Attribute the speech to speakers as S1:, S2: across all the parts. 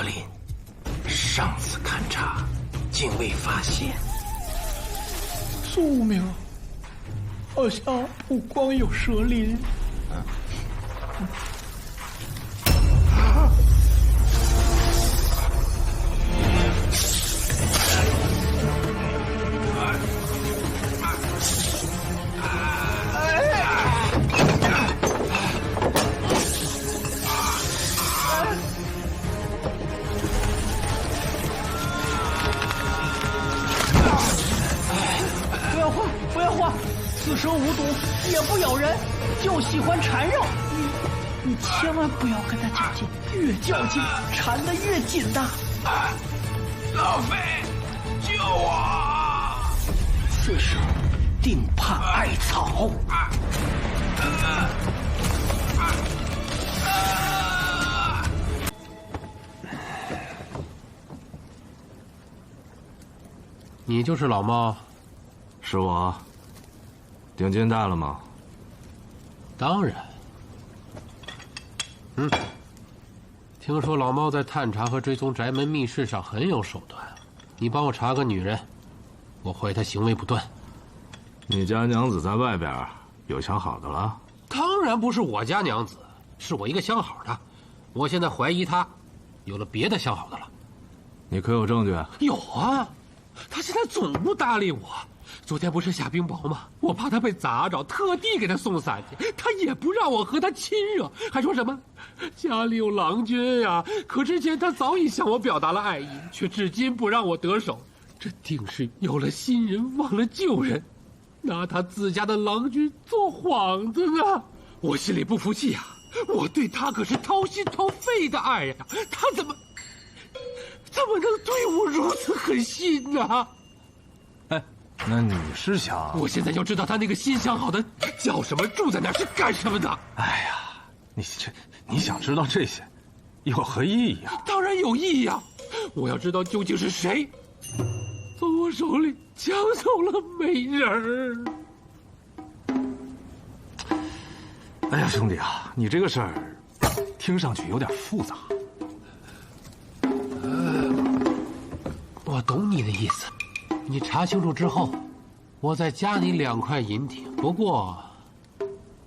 S1: 蛇鳞，上次勘察竟未发现。
S2: 宿命，好像不光有蛇鳞。不要慌，此蛇无毒，也不咬人，就喜欢缠绕。你千万不要跟它较劲，越较劲缠得越紧的。
S1: 老飞，救我！
S2: 此蛇定怕艾草。
S3: 你就是老猫？
S4: 是我。订金带了吗？
S3: 当然。听说老猫在探查和追踪宅门密室上很有手段，你帮我查个女人，我怀疑她行为不端。
S4: 你家娘子在外边有相好的了？
S3: 当然不是我家娘子，是我一个相好的。我现在怀疑她有了别的相好的了。
S4: 你可有证据？
S3: 有啊，她现在总不搭理我。昨天不是下冰雹吗？我怕他被砸着，特地给他送伞去，他也不让我和他亲热，还说什么家里有郎君呀。可之前他早已向我表达了爱意，却至今不让我得手，这定是有了新人忘了旧人，拿他自家的郎君做幌子呢。我心里不服气呀，我对他可是掏心掏肺的爱呀，他怎么能对我如此狠心呢？
S4: 那你是想……
S3: 我现在要知道他那个新相好的叫什么，住在哪儿，是干什么的。
S4: 哎呀，你想知道这些，有何意义啊？
S3: 当然有意义啊！我要知道究竟是谁从我手里抢走了美人儿。
S4: 哎呀，兄弟啊，你这个事儿听上去有点复杂。
S3: 我懂你的意思。你查清楚之后，我再加你2块银锭。不过，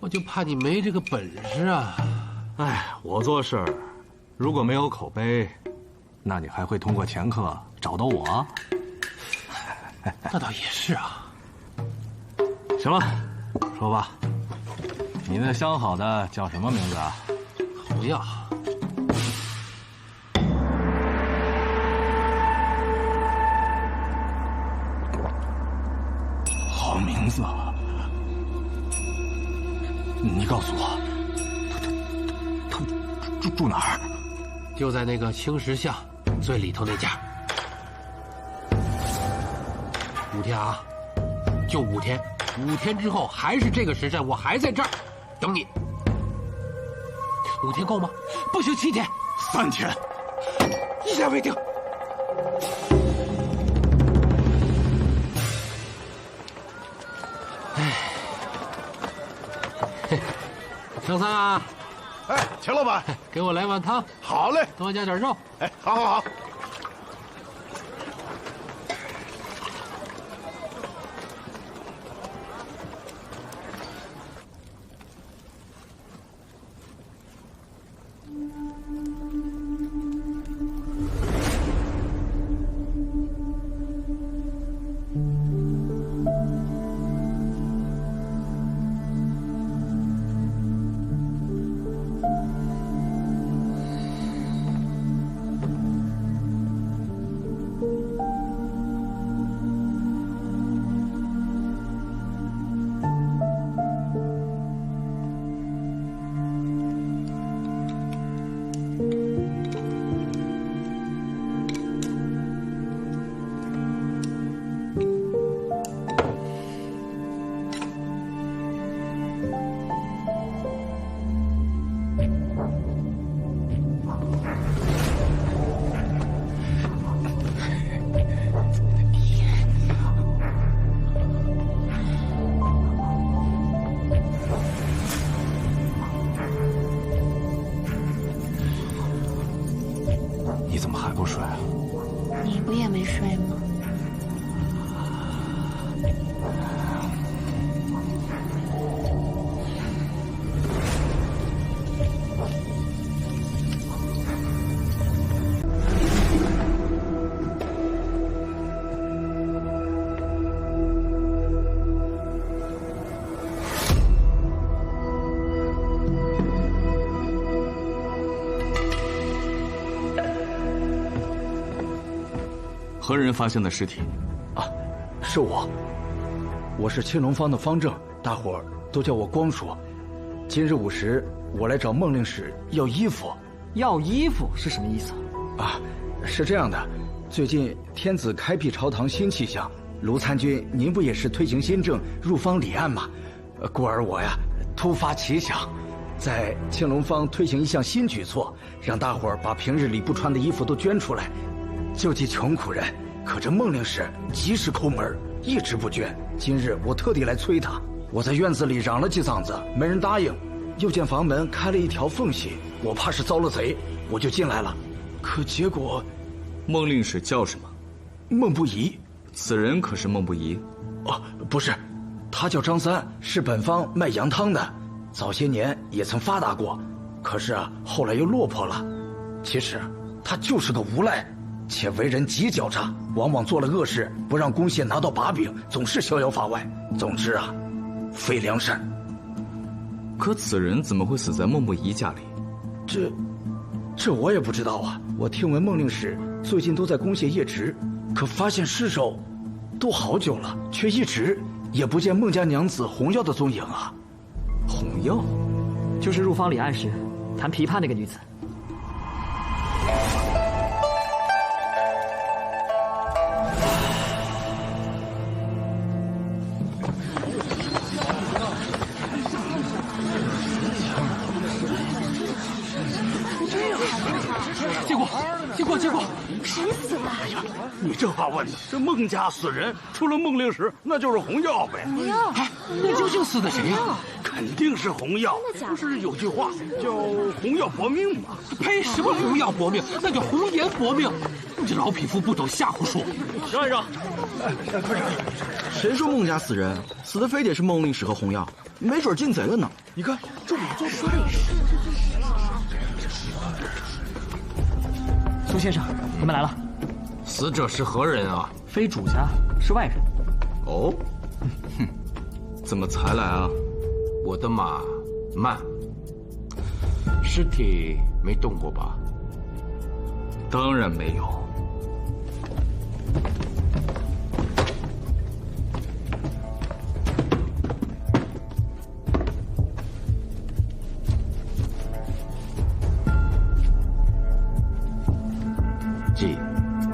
S3: 我就怕你没这个本事啊。
S4: 哎，我做事如果没有口碑，那你还会通过掮客找到我？
S3: 那倒也是啊。
S4: 行了，说吧，你那相好的叫什么名字啊？
S3: 侯耀。
S4: 好名字啊！你告诉我，他住哪儿？
S3: 就在那个青石巷最里头那家。5天啊，就5天，5天之后还是这个时辰，我还在这儿等你。5天够吗？不行，7天、
S4: 3天，
S3: 一言为定。张三啊，
S5: 哎，钱老板，
S3: 给我来碗汤。
S5: 好嘞，
S3: 多加点肉。
S5: 哎，好。
S4: 你怎么还不睡啊？
S6: 你不也没睡吗？
S4: 何人发现的尸体？
S7: 啊，是我。我是青龙坊的方正，大伙儿都叫我光叔。今日午时，我来找孟令史要衣服。
S2: 要衣服是什么意思？
S7: 啊，是这样的，最近天子开辟朝堂新气象，卢参军您不也是推行新政，入方理案吗？故而我呀突发奇想，在青龙坊推行一项新举措，让大伙儿把平日里不穿的衣服都捐出来，救济穷苦人。可这孟令史及时抠门，一直不捐。今日我特地来催他，我在院子里嚷了几嗓子，没人答应。又见房门开了一条缝隙，我怕是遭了贼，我就进来了。可结果，
S4: 孟令史叫什么？
S7: 孟不疑。
S4: 此人可是孟不疑？
S7: 哦，不是，他叫张三，是本坊卖羊汤的，早些年也曾发达过，可是啊，后来又落魄了。其实他就是个无赖，且为人极狡诈，往往做了恶事，不让公谢拿到把柄，总是逍遥法外。总之啊，非良善。
S4: 可此人怎么会死在孟不疑家里？
S7: 这我也不知道啊。我听闻孟令史最近都在公谢夜值，可发现尸首都好久了，却一直也不见孟家娘子红药的踪影啊。
S4: 红药，
S2: 就是入坊理案时弹琵琶那个女子。
S3: 结果，
S6: 谁死了？
S5: 你这话问的，这孟家死人，除了孟令史，那就是红药呗。
S6: 红药，
S3: 那究竟死的谁呀？
S5: 肯定是红药。不是有句话叫“红药搏命”吗？
S3: 呸！什么红药搏命？那叫红颜搏命。你这老匹夫不懂吓唬说。
S5: 让一让。快点！
S8: 谁说孟家死人？死的非得是孟令史和红药，没准进贼了呢。
S5: 你看，这我做
S6: 说的也是。
S2: 苏先生，你们来了。
S1: 死者是何人啊？
S2: 非主家，是外人。
S4: 哦，哼，怎么才来啊？
S1: 我的马慢，尸体没动过吧？
S4: 当然没有。
S1: 即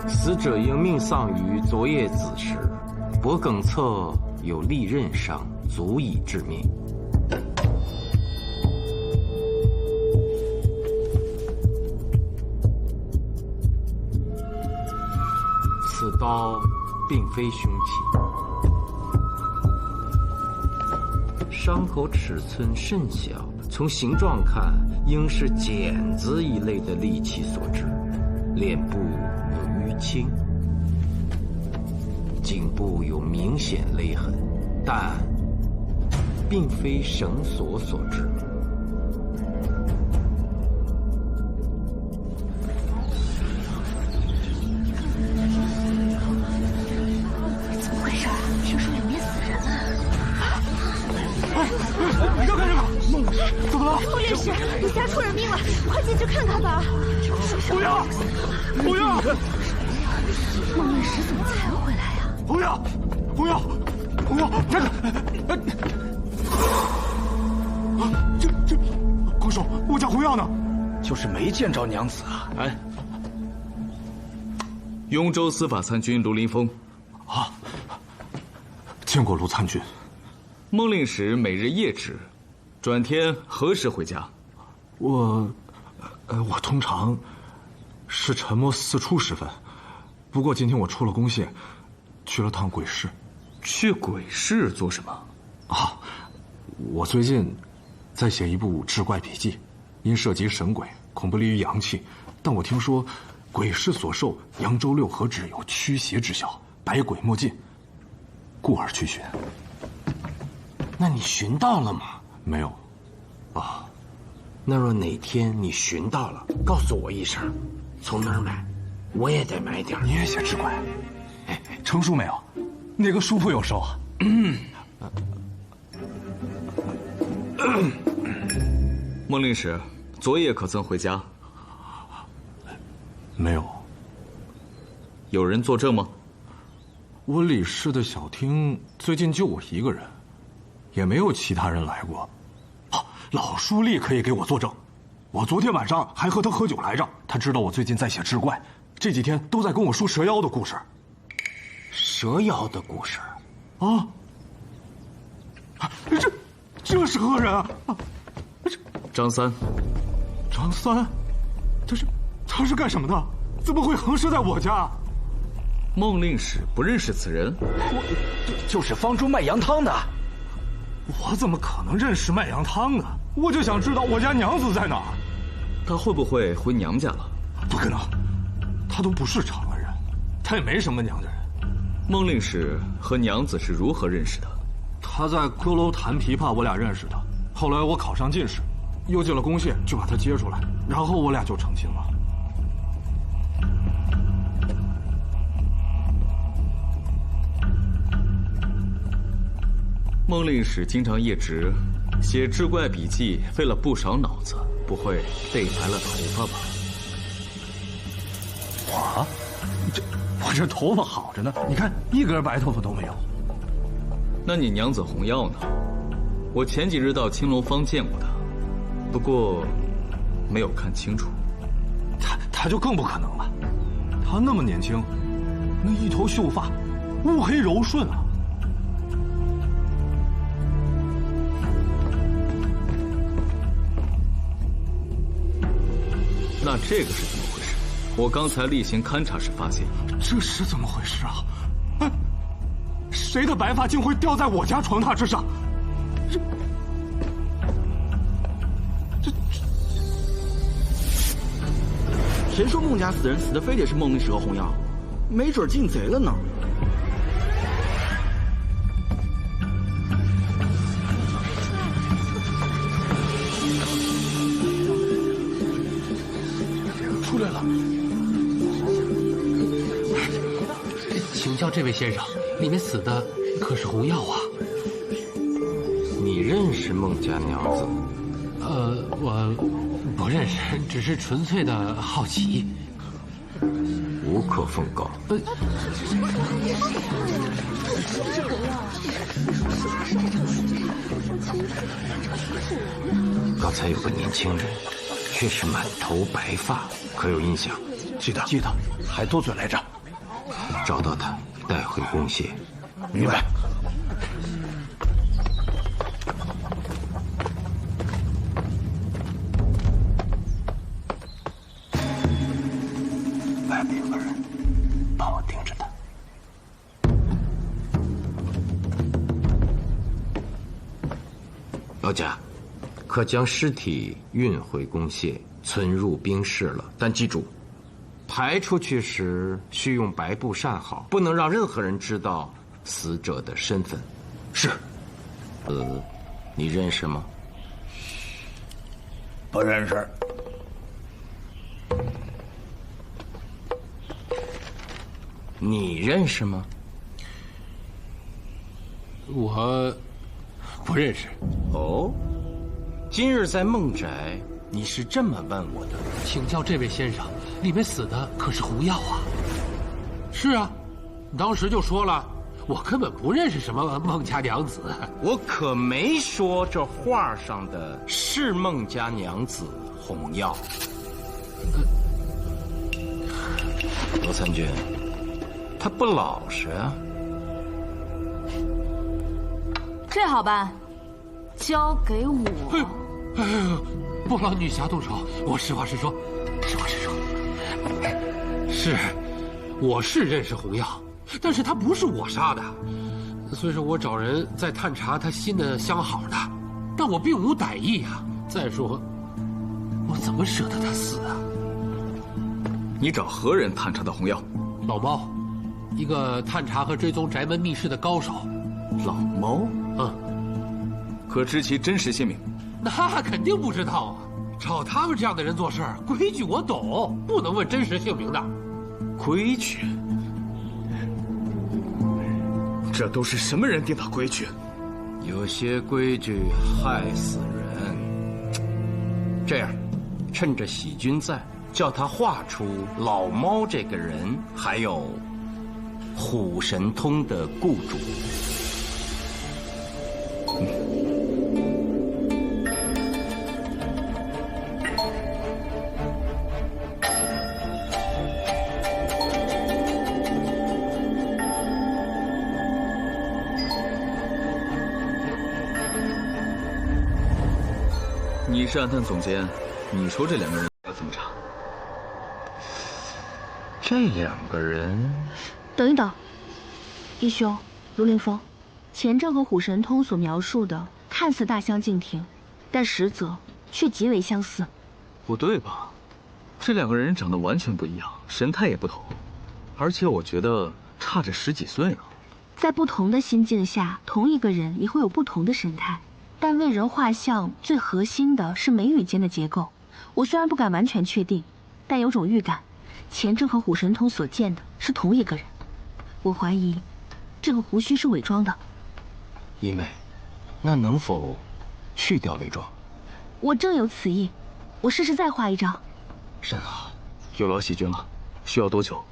S1: 死者因命丧于昨夜子时，脖梗侧有利刃伤，足以致命。此刀并非凶器，伤口尺寸甚小，从形状看，应是剪子一类的利器所致。脸部有淤青，颈部有明显勒痕，但并非绳索所致。
S6: 怎么回事？听说里面死人了。
S5: 让开！怎么了？
S6: 孟令史，你家出人命了，快进去看看吧。
S5: 不要！不要！
S6: 孟令史怎么才回来呀？
S5: 不要！不要！不要！这，光叔，我家红药呢？
S7: 就是没见着娘子啊。
S4: 哎，雍州司法参军卢林峰。啊，见过卢参军。孟令史每日夜值，转天何时回家？我通常是沉默4初时分，不过今天我出了公谢，去了趟鬼市。去鬼市做什么？
S9: 啊，我最近在写一部志怪笔记，因涉及神鬼，恐不利于阳气。但我听说，鬼师所授扬州六合制有驱邪之效，百鬼莫进，故而去寻。
S1: 那你寻到了吗？
S9: 没有。
S1: 哦，那若哪天你寻到了，告诉我一声，从哪儿买，我也得买点。
S9: 你也写志怪？成书没有？哪个书铺有售啊？
S4: 孟令史，昨夜可曾回家？
S9: 没有。
S4: 有人作证吗？
S9: 我李氏的小厅最近就我一个人，也没有其他人来过。老书吏可以给我作证，我昨天晚上还和他喝酒来着。他知道我最近在写志怪，这几天都在跟我说蛇妖的故事。
S1: 蛇妖的故事？
S9: 啊！这是何人啊？
S4: 张三。
S9: 张三，他是干什么的？怎么会横尸在我家？
S4: 孟令史不认识此人？
S7: 就是方中卖羊汤的。
S9: 我怎么可能认识卖羊汤呢？我就想知道我家娘子在哪儿。
S4: 他会不会回娘家了？
S9: 不可能，他都不是长安人，他也没什么娘家人。
S4: 孟令史和娘子是如何认识的？
S9: 他在歌楼弹琵琶，我俩认识的。后来我考上进士，又进了宫械，就把他接出来，然后我俩就成亲了。
S4: 孟令史经常夜执，写志怪笔记费了不少脑子，不会被白了头发吧？
S9: 我这头发好着呢，你看一根白头发都没有。
S4: 那你娘子红药呢？我前几日到青龙坊见过她，不过没有看清楚。
S9: 她就更不可能了，她那么年轻，那一头秀发，乌黑柔顺啊。
S4: 那这个是怎么回事？我刚才例行勘察时发现，
S9: 这是怎么回事啊？哎，谁的白发竟会掉在我家床榻之上？
S8: 谁说孟家死人死的非得是孟令史和红药？没准进贼了呢。
S3: 出来了。请教这位先生，里面死的可是红药啊？
S1: 你认识孟家娘子？
S3: 我不认识，只是纯粹的好奇。
S1: 无可奉告。刚才有个年轻人，却是满头白发，可有印象？
S7: 记得，还多嘴来着。
S1: 找到他，带回宫械。
S7: 明白。
S1: 外面有个人，帮我盯着他。老贾，可将尸体运回宫械，存入冰室了。但记住，排出去时需用白布扇好，不能让任何人知道死者的身份。
S7: 是。
S1: 你认识吗？
S7: 不认识。
S1: 你认识吗？
S3: 我不认识。
S1: 哦，今日在孟宅，你是这么问我的？
S3: 请教这位先生，里面死的可是红药啊？是啊，当时就说了，我根本不认识什么孟家娘子。
S1: 我可没说这画上的是孟家娘子红药。罗参军，他不老实啊。
S6: 这好办，交给我。
S3: 不劳女侠动手，我实话实说，实话实说。是，我是认识红药，但是他不是我杀的。虽说我找人在探查他新的相好的，但我并无歹意啊。再说，我怎么舍得他死啊？
S4: 你找何人探查的红药？
S3: 老猫，一个探查和追踪宅门密室的高手。
S4: 老猫？可知其真实姓名？
S3: 那肯定不知道啊！找他们这样的人做事，规矩我懂，不能问真实姓名的。
S4: 规矩？这都是什么人定的规矩？
S1: 有些规矩害死人。这样，趁着喜君在，叫他画出老猫这个人，还有虎神通的雇主。
S4: 你是暗探总监，你说这两个人要怎么查？
S1: 这两个人，
S6: 等一等，义兄，卢凌风，钱正和虎神通所描述的看似大相径庭，但实则却极为相似。
S4: 不对吧？这两个人长得完全不一样，神态也不同，而且我觉得差着10几岁呢。
S6: 在不同的心境下，同一个人也会有不同的神态。但为人画像最核心的是眉宇间的结构。我虽然不敢完全确定，但有种预感，钱正和虎神通所见的是同一个人。我怀疑，这个胡须是伪装的。
S1: 一妹，那能否去掉伪装？
S6: 我正有此意，我试试再画一张。
S4: 甚好，有劳喜君了。需要多久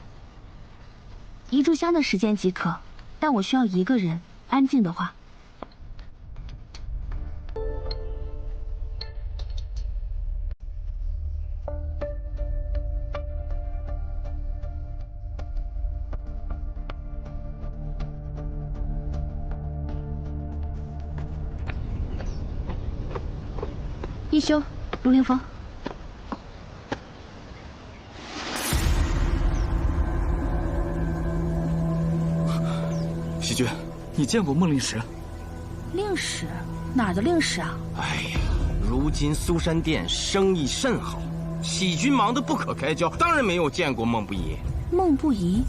S6: ？1炷香的时间即可，但我需要一个人安静的画。义兄，卢凌风。
S4: 喜君，你见过孟令时？
S6: 令史？哪儿的令史啊？
S1: 哎呀，如今苏山殿生意甚好，喜君忙得不可开交，当然没有见过孟不疑。
S6: 孟不疑，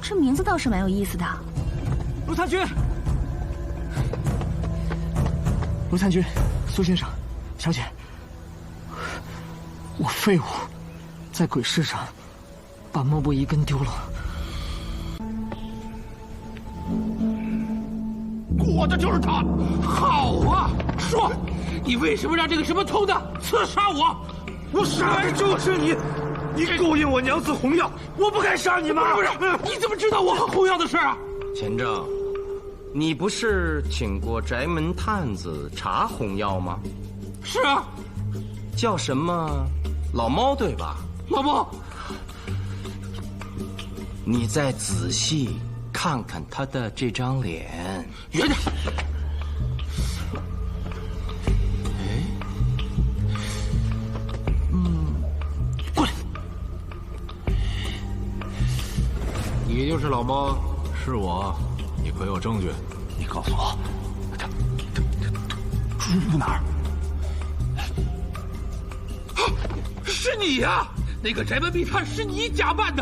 S6: 这名字倒是蛮有意思的。
S7: 卢参军，卢参军，苏先生。小姐，我废物，在鬼市上把孟不疑跟丢了。
S3: 我的就是他，好啊！说，你为什么让这个什么通的刺杀我？
S5: 我杀的就是你！你勾引我娘子红药，我不该杀你吗？
S3: 不是，你怎么知道我和红药的事啊？
S1: 钱正，你不是请过宅门探子查红药吗？
S3: 是啊，
S1: 叫什么老猫对吧？
S3: 老猫，
S1: 你再仔细看看他的这张脸。
S3: 远点！过来！你就是老猫？
S9: 是我，你可有证据？
S5: 你告诉我，他住哪儿？
S3: 是你呀！那个宅门密探是你假扮的。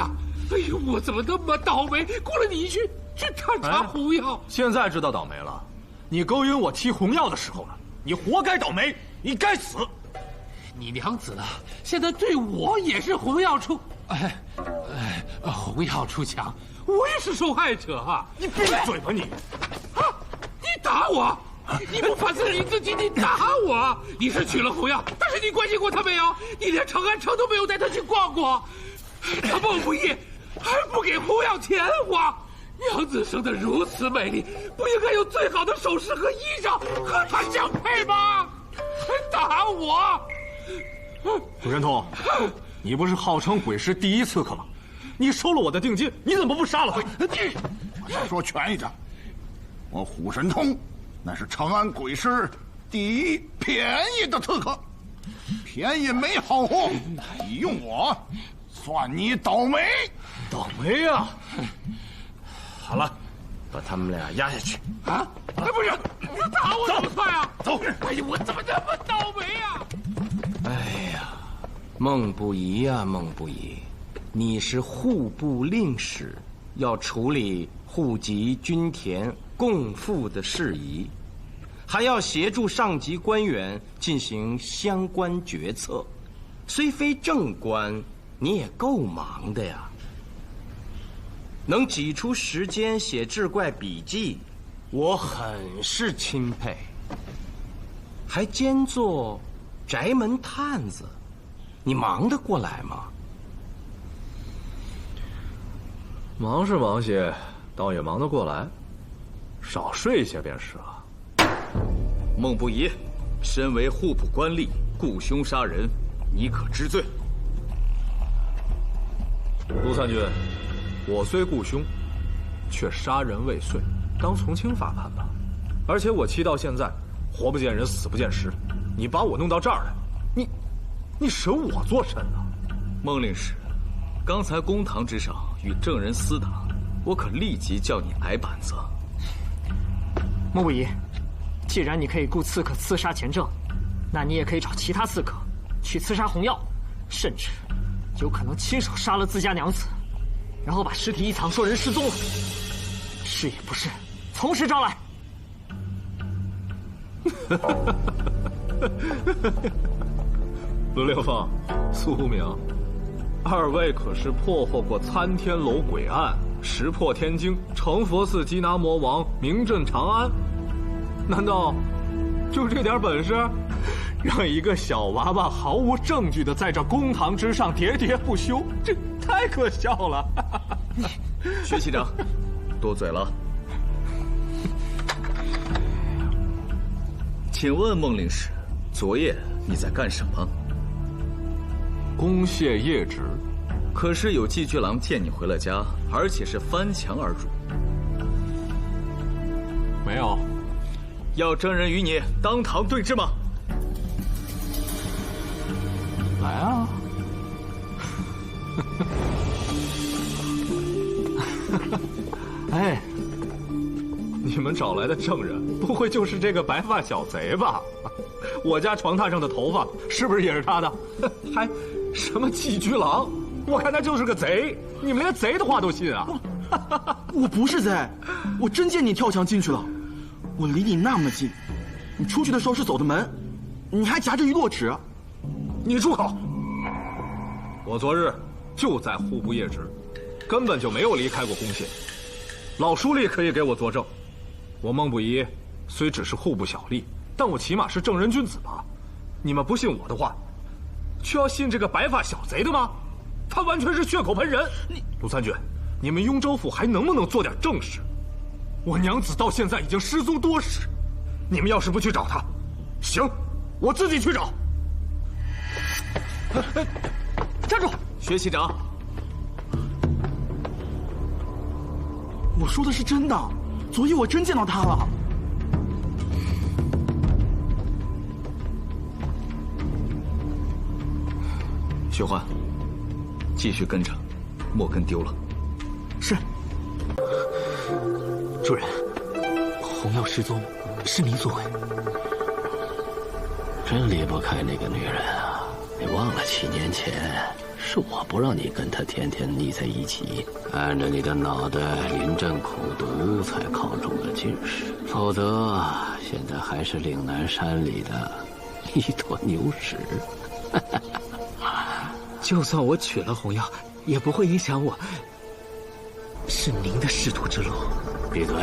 S3: 哎呦，我怎么那么倒霉，雇了你去探查红药？
S9: 现在知道倒霉了。你勾引我踢红药的时候呢，你活该倒霉，你该死。
S3: 你娘子呢？现在对我也是红药出，红药出墙，我也是受害者啊！
S9: 你闭嘴吧你！
S3: 啊！你打我！你不反思你自己，你打我！你是娶了红药，但是你关心过她没有？你连长安城都没有带她去逛过。他孟不义还不给红药钱花，娘子生得如此美丽，不应该有最好的首饰和衣裳和她相配吗？打我！
S9: 虎神通，你不是号称鬼师第一刺客吗？你收了我的定金，你怎么不杀了他？
S5: 我再说全一点，我虎神通那是长安鬼师第一便宜的刺客，便宜没好货，你用我，算你倒霉。
S9: 倒霉呀！
S1: 好了，把他们俩押下去。
S3: 啊！不是，你打我怎么算啊？
S5: 走！
S3: 哎呀，我怎么这么倒霉呀？
S1: 哎呀，孟不疑呀，孟不疑，你是户部令史，要处理户籍、均田、共赋的事宜，还要协助上级官员进行相关决策。虽非正官，你也够忙的呀。能挤出时间写志怪笔记，我很是钦佩。还兼做宅门探子，你忙得过来吗？
S4: 忙是忙些，倒也忙得过来，少睡些便是了。孟不疑，身为户部官吏，雇凶杀人，你可知罪？陆参军，我虽雇凶，却杀人未遂，当从轻法判吧。而且我妻到现在，活不见人，死不见尸，你把我弄到这儿来，你审我做甚呢？孟令史，刚才公堂之上与证人厮打，我可立即叫你挨板子。
S2: 孟不疑，既然你可以雇刺客刺杀钱正，那你也可以找其他刺客去刺杀洪耀，甚至有可能亲手杀了自家娘子，然后把尸体一藏，说人失踪了。是也不是，从实招来。
S4: 伦令凤、苏明，二位可是破获过参天楼诡案，石破天惊，成佛寺缉拿魔王，名震长安。难道就这点本事，让一个小娃娃毫无证据的在这公堂之上喋喋不休？这太可笑了！薛期长，多嘴了。请问孟令史，昨夜你在干什么？
S9: 公谢夜职。
S4: 可是有寄居郎见你回了家，而且是翻墙而入。
S9: 没有。
S4: 要证人与你当堂对质吗？
S9: 来啊！
S4: 哎，你们找来的证人，不会就是这个白发小贼吧？我家床榻上的头发是不是也是他的？还什么寄居郎？我看他就是个贼！你们连贼的话都信啊？
S8: 我不是贼，我真见你跳墙进去了。我离你那么近，你出去的时候是走的门，你还夹着一摞纸。
S4: 你住口！我昨日就在户部夜职，根本就没有离开过公廨。老书吏可以给我作证，我孟不疑虽只是户部小吏，但我起码是正人君子吧？你们不信我的话，却要信这个白发小贼的吗？他完全是血口喷人！陆参军，你们雍州府还能不能做点正事？我娘子到现在已经失踪多时，你们要是不去找她，行，我自己去找。站住！薛期长，
S8: 我说的是真的，昨夜我真见到他了。
S4: 薛欢，继续跟着，莫跟丢了。
S8: 是。
S2: 主人，洪耀失踪，是你所为。
S10: 真离不开那个女人啊！你忘了7年前是我不让你跟她天天腻在一起，按着你的脑袋临阵苦读才考中了进士，否则现在还是岭南山里的一坨牛屎。
S2: 就算我娶了洪耀，也不会影响我。是您的仕途之路。
S10: 闭嘴！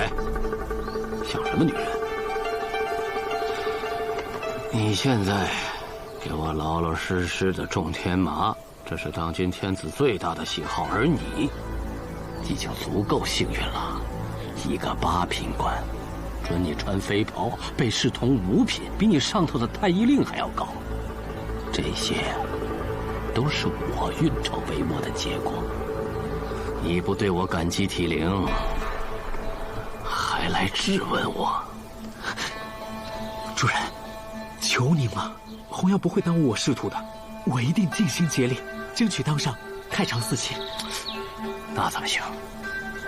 S10: 想什么女人？你现在给我老老实实的种天麻，这是当今天子最大的喜好。而你已经足够幸运了，一个8品官，准你穿飞袍，被视同5品，比你上头的太医令还要高。这些都是我运筹帷幄的结果。你不对我感激涕零，还来质问我？
S2: 主人，求您了，洪耀不会耽误我仕途的，我一定尽心竭力，争取当上太常司卿。
S10: 那怎么行？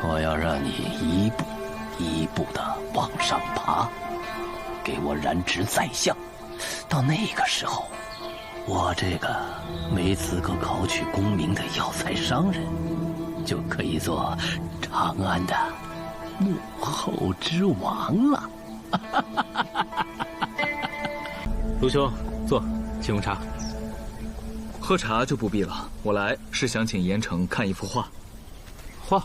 S10: 我要让你一步一步的往上爬，给我染指宰相。到那个时候，我这个没资格考取功名的药材商人，就可以做长安的幕后之王了。
S4: 卢兄，坐，请用茶。喝茶就不必了，我来是想请严城看一幅画。
S3: 画？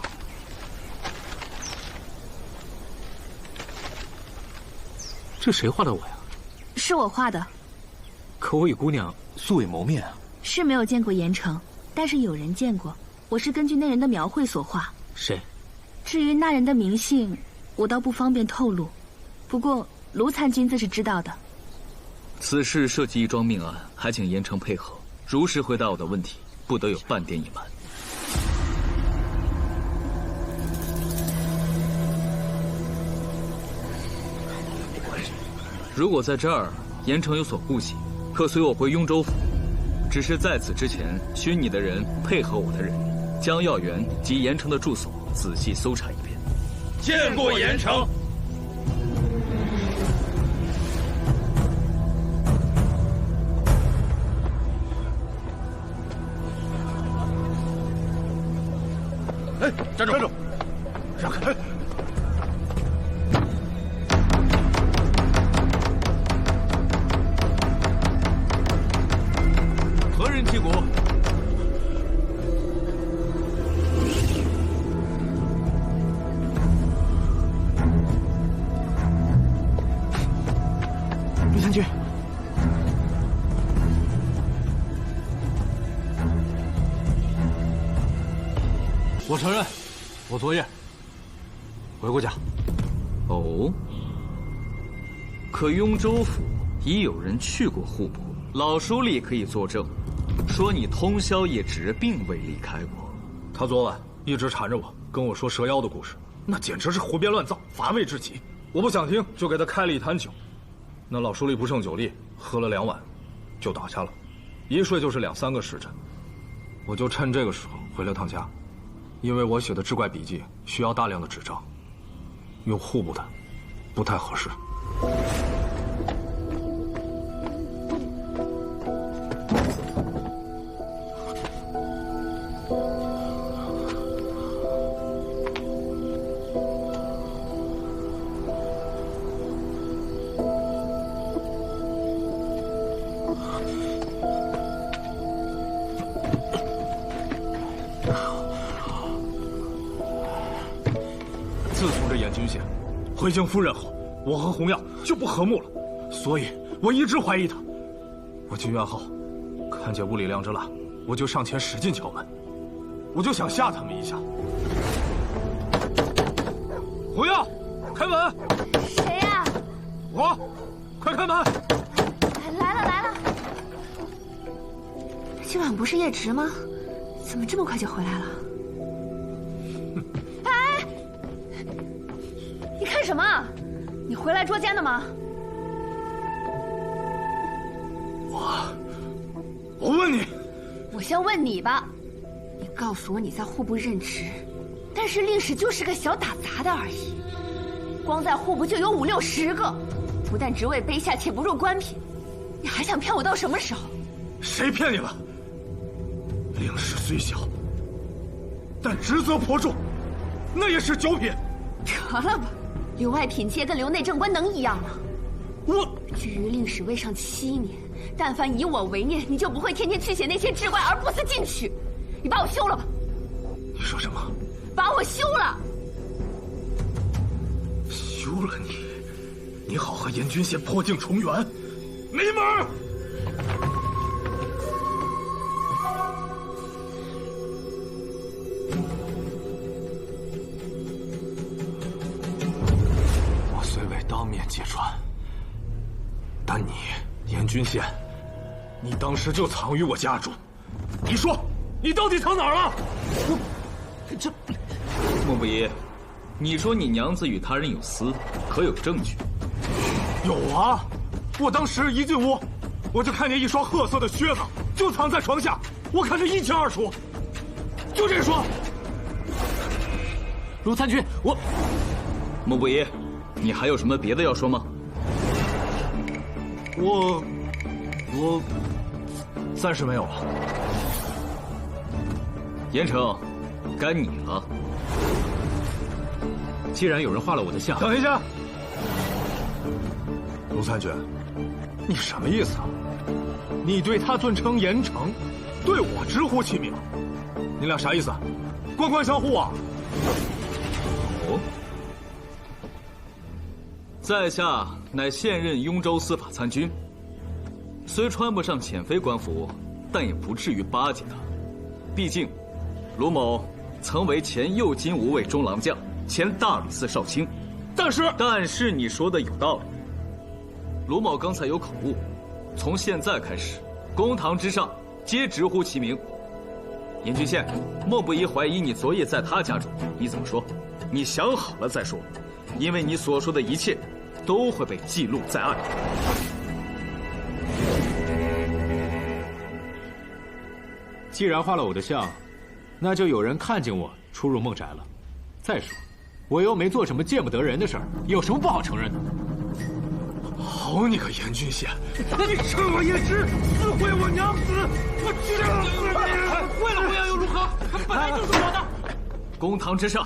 S3: 这谁画的我呀？
S6: 是我画的。
S9: 可我与姑娘素未谋面啊。
S6: 是没有见过严城，但是有人见过。我是根据那人的描绘所画。
S3: 谁？
S6: 至于那人的名姓，我倒不方便透露。不过卢参军自是知道的。
S4: 此事涉及一桩命案，还请严城配合，如实回答我的问题，不得有半点隐瞒。如果在这儿严城有所顾忌，可随我回雍州府。只是在此之前，需你的人配合我的人，将药园及严城的住所仔细搜查一遍。
S11: 见过严城。
S5: 哎，站住！站住！让开！
S4: 何人击鼓？
S8: 卢参军，
S9: 我承认，我昨夜回过家。
S4: 哦，可雍州府已有人去过户部，老书吏可以作证，说你通宵夜值并未离开过。
S9: 他昨晚一直缠着我，跟我说蛇妖的故事，那简直是胡编乱造，乏味至极。我不想听，就给他开了一坛酒。那老书吏不胜酒力，喝了2碗，就倒下了，一睡就是2、3个时辰。我就趁这个时候回了趟家，因为我写的志怪笔记需要大量的纸张，用户部的不太合适。自从这燕军县回京夫人后，我和洪耀就不和睦了，所以我一直怀疑他。我进院后，看见屋里亮着蜡，我就上前使劲敲门，我就想吓他们一下。洪耀，开门！
S6: 谁呀？
S9: 我，快开门！
S6: 来了来了。今晚不是夜值吗？怎么这么快就回来了？哎，你看什么？你回来捉奸的吗？
S9: 我问你，
S6: 我先问你吧，你告诉我你在户部任职，但是令史就是个小打杂的而已，光在户部就有5、6、10个，不但职位卑下，且不入官品，你还想骗我到什么时候？
S9: 谁骗你了？令史虽小，但职责颇重，那也是9品。
S6: 得了吧，留外品阶跟留内正官能一样吗？至于令史位上7年，但凡以我为念，你就不会天天去写那些志怪而不思进取。你把我休了吧。
S9: 你说什么？
S6: 把我休了。
S9: 休了你，你好和燕军县破镜重圆，没门儿！我虽未当面揭穿，但你燕军县，你当时就藏于我家中。你说，你到底藏哪儿了？
S4: 莫不疑，你说你娘子与他人有私，可有证据？
S9: 有啊，我当时一进屋，我就看见一双褐色的靴子就藏在床下，我看得一清二楚。就这双。
S3: 卢参军，
S4: 莫不疑，你还有什么别的要说吗？
S9: 暂时没有了。
S4: 严惩，该你了。
S9: 既然有人画了我的像，等一下，卢参军，你什么意思啊？你对他尊称严惩，对我直呼其名，你俩啥意思？官官相护啊！
S4: 哦，在下乃现任雍州司法参军，虽穿不上遣妃官服，但也不至于巴结他。毕竟，卢某曾为前右金吾卫中郎将，前大理寺少卿。但是你说的有道理。卢某刚才有口误，从现在开始，公堂之上皆直呼其名。严郡县，莫不疑怀疑你昨夜在他家中，你怎么说？你想好了再说，因为你所说的一切都会被记录在案。
S9: 既然画了我的像，那就有人看见我出入孟宅了。再说，我又没做什么见不得人的事儿，有什么不好承认的？好你个严郡县，你趁我夜之撕毁我娘子，我去死你！毁了弘扬又如何？他本来就是我的。
S4: 公堂之上，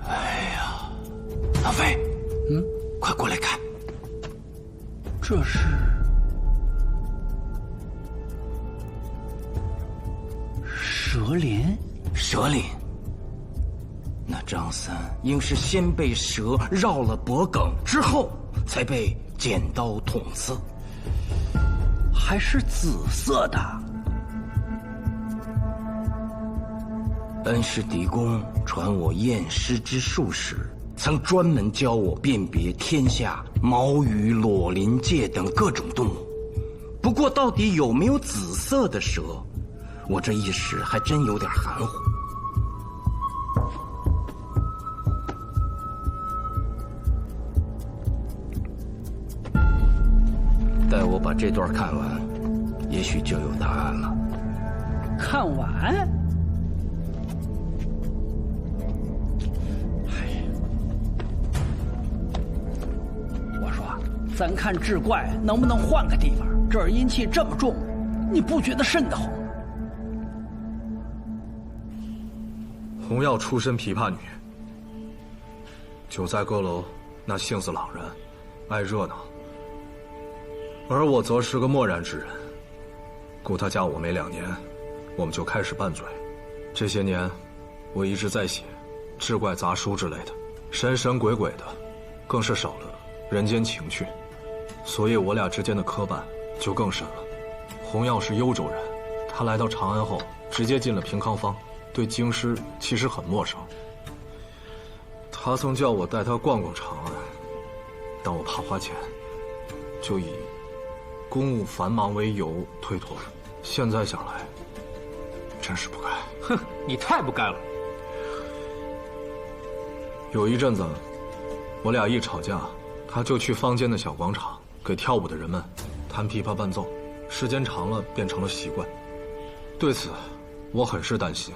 S1: 哎呀，阿飞，快过来看，
S10: 这是蛇鳞。
S1: 蛇鳞。那张三应是先被蛇绕了脖梗，之后才被剪刀捅刺，
S10: 还是紫色的。
S1: 恩师狄公传我验尸之术时，曾专门教我辨别天下毛羽、裸鳞介等各种动物。不过，到底有没有紫色的蛇，我这一时还真有点含糊。待我把这段看完，也许就有答案了。
S10: 看完？我说，咱看志怪能不能换个地方？这儿阴气这么重，你不觉得瘆得慌？
S9: 洪耀出身琵琶女，久在歌楼，那性子朗然，爱热闹。而我则是个漠然之人，故他嫁我没2年，我们就开始拌嘴。这些年，我一直在写志怪杂书之类的，神神鬼鬼的，更是少了人间情趣，所以我俩之间的磕绊就更深了。洪耀是幽州人，他来到长安后，直接进了平康坊，对京师其实很陌生。他曾叫我带他逛逛长安，但我怕花钱，就以公务繁忙为由推脱了。现在想来，真是不该。
S3: 哼，你太不该了。
S9: 有一阵子，我俩一吵架，他就去坊间的小广场给跳舞的人们弹琵琶伴奏，时间长了变成了习惯。对此，我很是担心。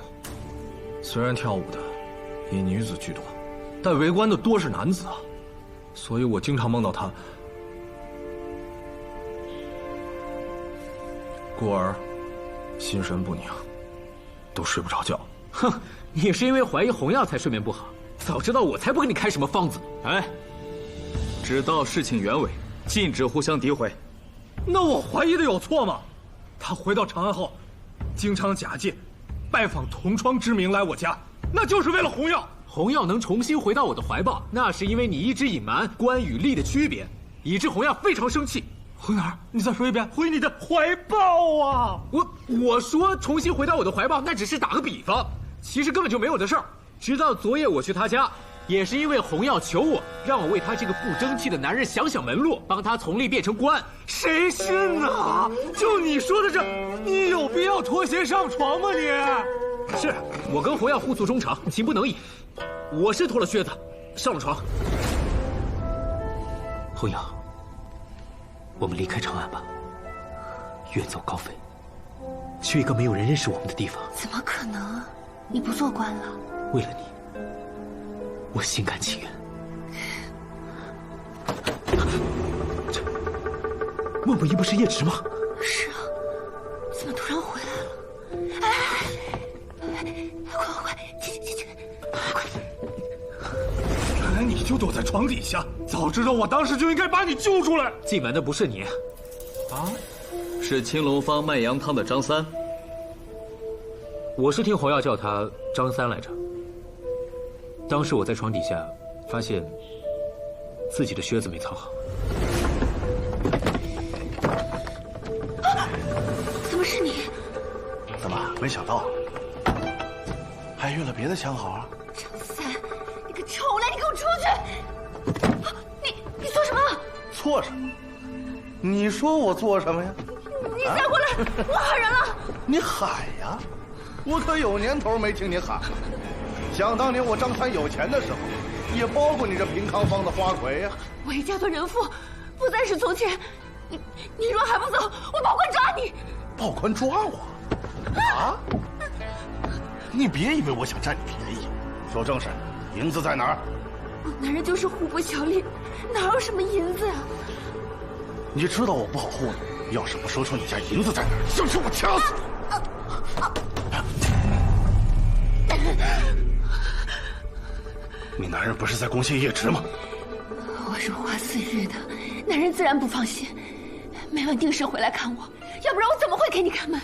S9: 虽然跳舞的以女子居多，但围观的多是男子啊，所以我经常梦到他。故而心神不宁，都睡不着觉。
S3: 哼，你是因为怀疑洪耀才睡眠不好，早知道我才不给你开什么方子。
S4: 哎，知道事情原委，禁止互相诋毁。
S9: 那我怀疑的有错吗？他回到长安后，经常假借拜访同窗之名来我家，那就是为了洪耀。
S3: 洪耀能重新回到我的怀抱，那是因为你一直隐瞒官与吏的区别，以致洪耀非常生气。
S9: 回哪儿？你再说一遍。回你的怀抱啊！
S3: 我说重新回到我的怀抱，那只是打个比方，其实根本就没有的事儿。直到昨夜我去他家，也是因为洪耀求我，让我为他这个不争气的男人想想门路，帮他从吏变成官。
S9: 谁信啊？就你说的这，你有必要脱鞋上床吗？你
S3: 是我跟洪耀互诉衷肠，情不能已。我是脱了靴子，上了床。
S10: 洪耀，我们离开长安吧，远走高飞，去一个没有人认识我们的地方。
S6: 怎么可能？你不做官了？
S10: 为了你，
S2: 我心甘情愿。这孟不疑不是叶直吗？
S6: 是啊，怎么突然回来了？哎，快，进！快！
S9: 原来你就躲在床底下，早知道我当时就应该把你救出来。
S2: 进门的不是你，
S4: 啊？是青龙坊卖羊汤的张三。
S2: 我是听洪耀叫他张三来着。当时我在床底下发现自己的靴子没藏好。
S6: 怎么是你？
S12: 怎么没想到？还遇了别的相好啊？
S6: 张三，你个丑来，你给我出去！你做什么？
S12: 做什么？你说我做什么呀？
S6: 你再过来，我喊人了！
S12: 你喊呀！我可有年头没听你喊了。想当年我张三有钱的时候，也包过你这平康坊的花魁呀。
S6: 我已嫁作人妇，不再是从前。你若还不走，我保官抓你！
S12: 报官抓我？啊！你别以为我想占你便宜。说正事，银子在哪儿？
S6: 我男人就是户部小吏，哪有什么银子呀？
S12: 你知道我不好护你，要是不说出你家银子在哪儿，就是我掐死你！你男人不是在攻陷叶直吗？
S6: 我如花似玉的，男人自然不放心，每晚定时回来看我，要不然我怎么会给你开门？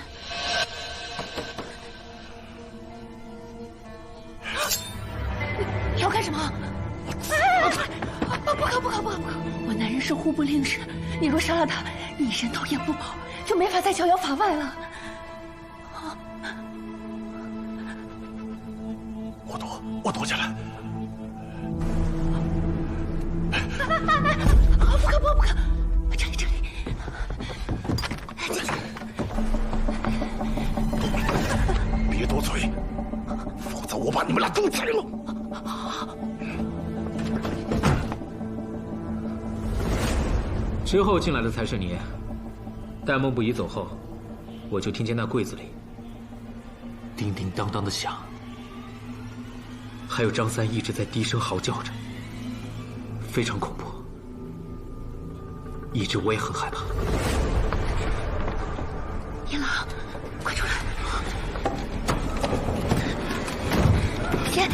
S6: 你要干什么？不可！我男人是户部令史，你若杀了他，你人头也不保，就没法再逍遥法外了。
S12: 我躲起来。
S6: 不可！这里，进去。
S12: 别多嘴，否则我把你们俩都宰了。
S2: 之后进来的才是你。待孟不疑走后，我就听见那柜子里叮叮当当的响，还有张三一直在低声嚎叫着，非常恐怖，以致我也很害怕。
S6: 叶老，快出来！先。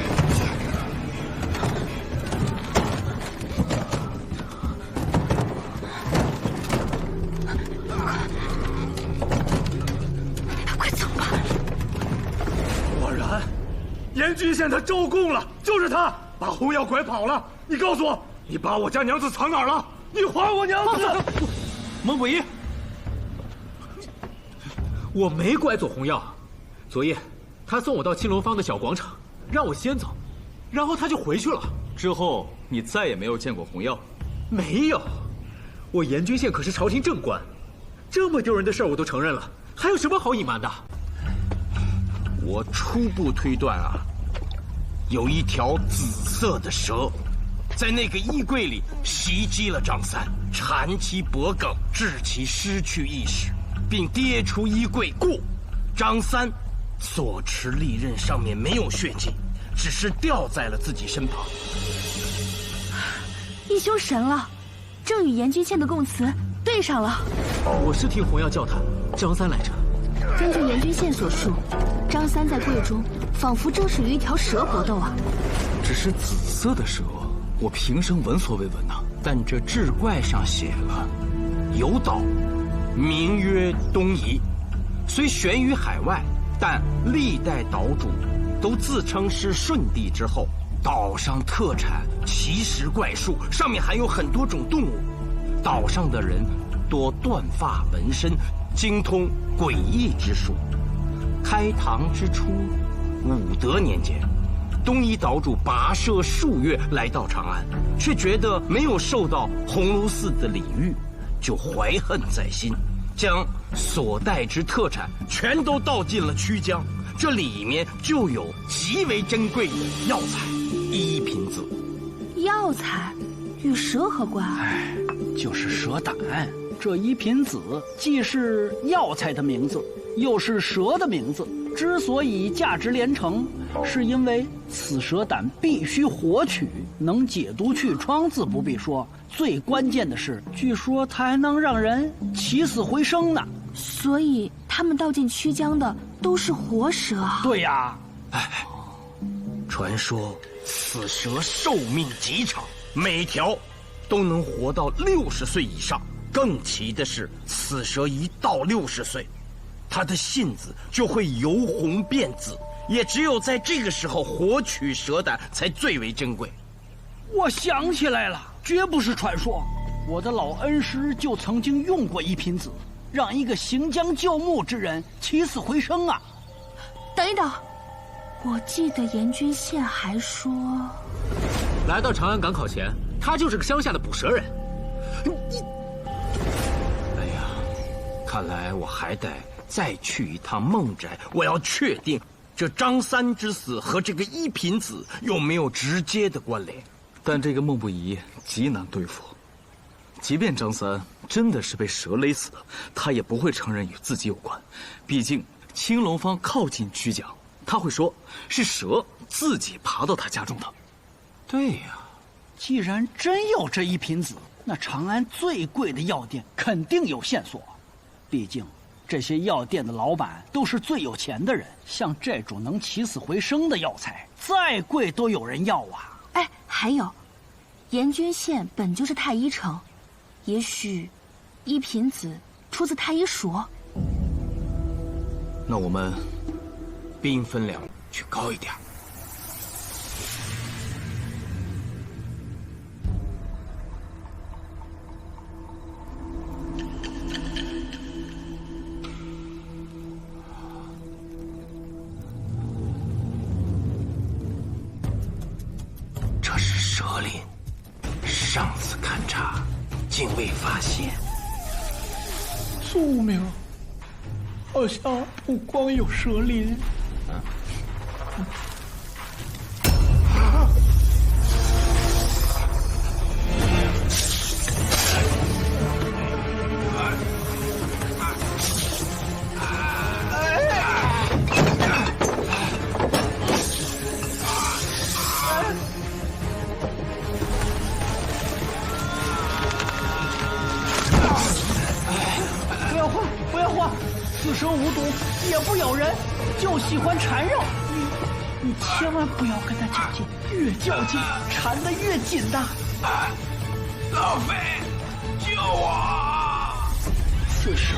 S6: 快走吧！
S9: 果然，严郡县他招供了，就是他把洪耀拐跑了。你告诉我，你把我家娘子藏哪儿了？你还我娘子！
S2: 孟不疑，我没拐走洪耀。昨夜，他送我到青龙坊的小广场，让我先走，然后他就回去了。
S4: 之后你再也没有见过洪耀？
S2: 没有，我严郡县可是朝廷正官，这么丢人的事儿我都承认了，还有什么好隐瞒的？
S1: 我初步推断啊，有一条紫色的蛇，在那个衣柜里袭击了张三，缠其脖颈，致其失去意识，并跌出衣柜。故张三所持利刃上面没有血迹，只是掉在了自己身旁。
S6: 义兄神了，正与严郡县的供词对上了。
S2: 我是听洪耀叫他张三来着。
S6: 根据严郡县所述，张三在柜中仿佛正是与一条蛇搏斗啊。
S4: 只是紫色的蛇，我平生闻所未闻呐。
S1: 但这志怪上写了，有岛，名曰东夷，虽悬于海外，但历代岛主都自称是舜帝之后。岛上特产奇石怪树，上面还有很多种动物。岛上的人多断发纹身，精通诡异之术。开唐之初，武德年间，东夷岛主跋涉数月来到长安，却觉得没有受到鸿胪寺的礼遇，就怀恨在心，将所带之特产全都倒进了曲江。这里面就有极为珍贵的药材1品子。
S6: 药材与蛇何关？
S13: 就是蛇胆。这1品子既是药材的名字，又是蛇的名字，之所以价值连城，是因为此蛇胆必须活取，能解毒去疮自不必说，最关键的是，据说它还能让人起死回生呢。
S6: 所以他们盗进曲江的都是活蛇啊？
S13: 对呀。
S14: 传说此蛇寿命极长，每条都能活到60岁以上。更奇的是，此蛇一到60岁，它的信子就会由红变紫，也只有在这个时候活取蛇胆才最为珍贵。
S13: 我想起来了，绝不是传说，我的老恩师就曾经用过一品子，让一个行将就木之人起死回生啊！
S6: 等一等，我记得严君宪还说，
S4: 来到长安赶考前，他就是个乡下的捕蛇人。
S14: 哎呀，看来我还得再去一趟孟宅，我要确定这张三之死和这个一品子有没有直接的关联。
S4: 但这个孟不疑极难对付，即便张三真的是被蛇勒死的，他也不会承认与自己有关。毕竟青龙方靠近曲江，他会说是蛇自己爬到他家中的。
S14: 对呀，
S13: 既然真有这一品子，那长安最贵的药店肯定有线索。毕竟这些药店的老板都是最有钱的人，像这种能起死回生的药材，再贵都有人要啊。
S6: 哎，还有，严君宪本就是太医城，也许一品子出自太医署。
S14: 那我们兵分两路去高一点。这是蛇林，上次勘察竟未发现。
S13: 宿命，好像不光有蛇林。不要慌，此蛇无毒，也不咬人，就喜欢缠绕。你千万不要跟它较劲，越较劲缠得越紧的。
S14: 老匪，救我！
S13: 此蛇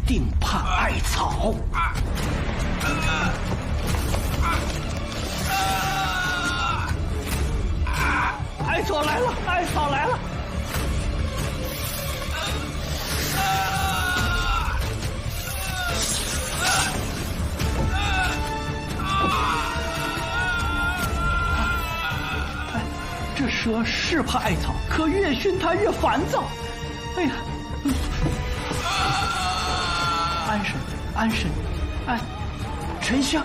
S13: 定怕艾草。艾草来了，艾草来了！这蛇是怕艾草，可越熏它越烦躁。哎呀，安神，安神，安，沉香。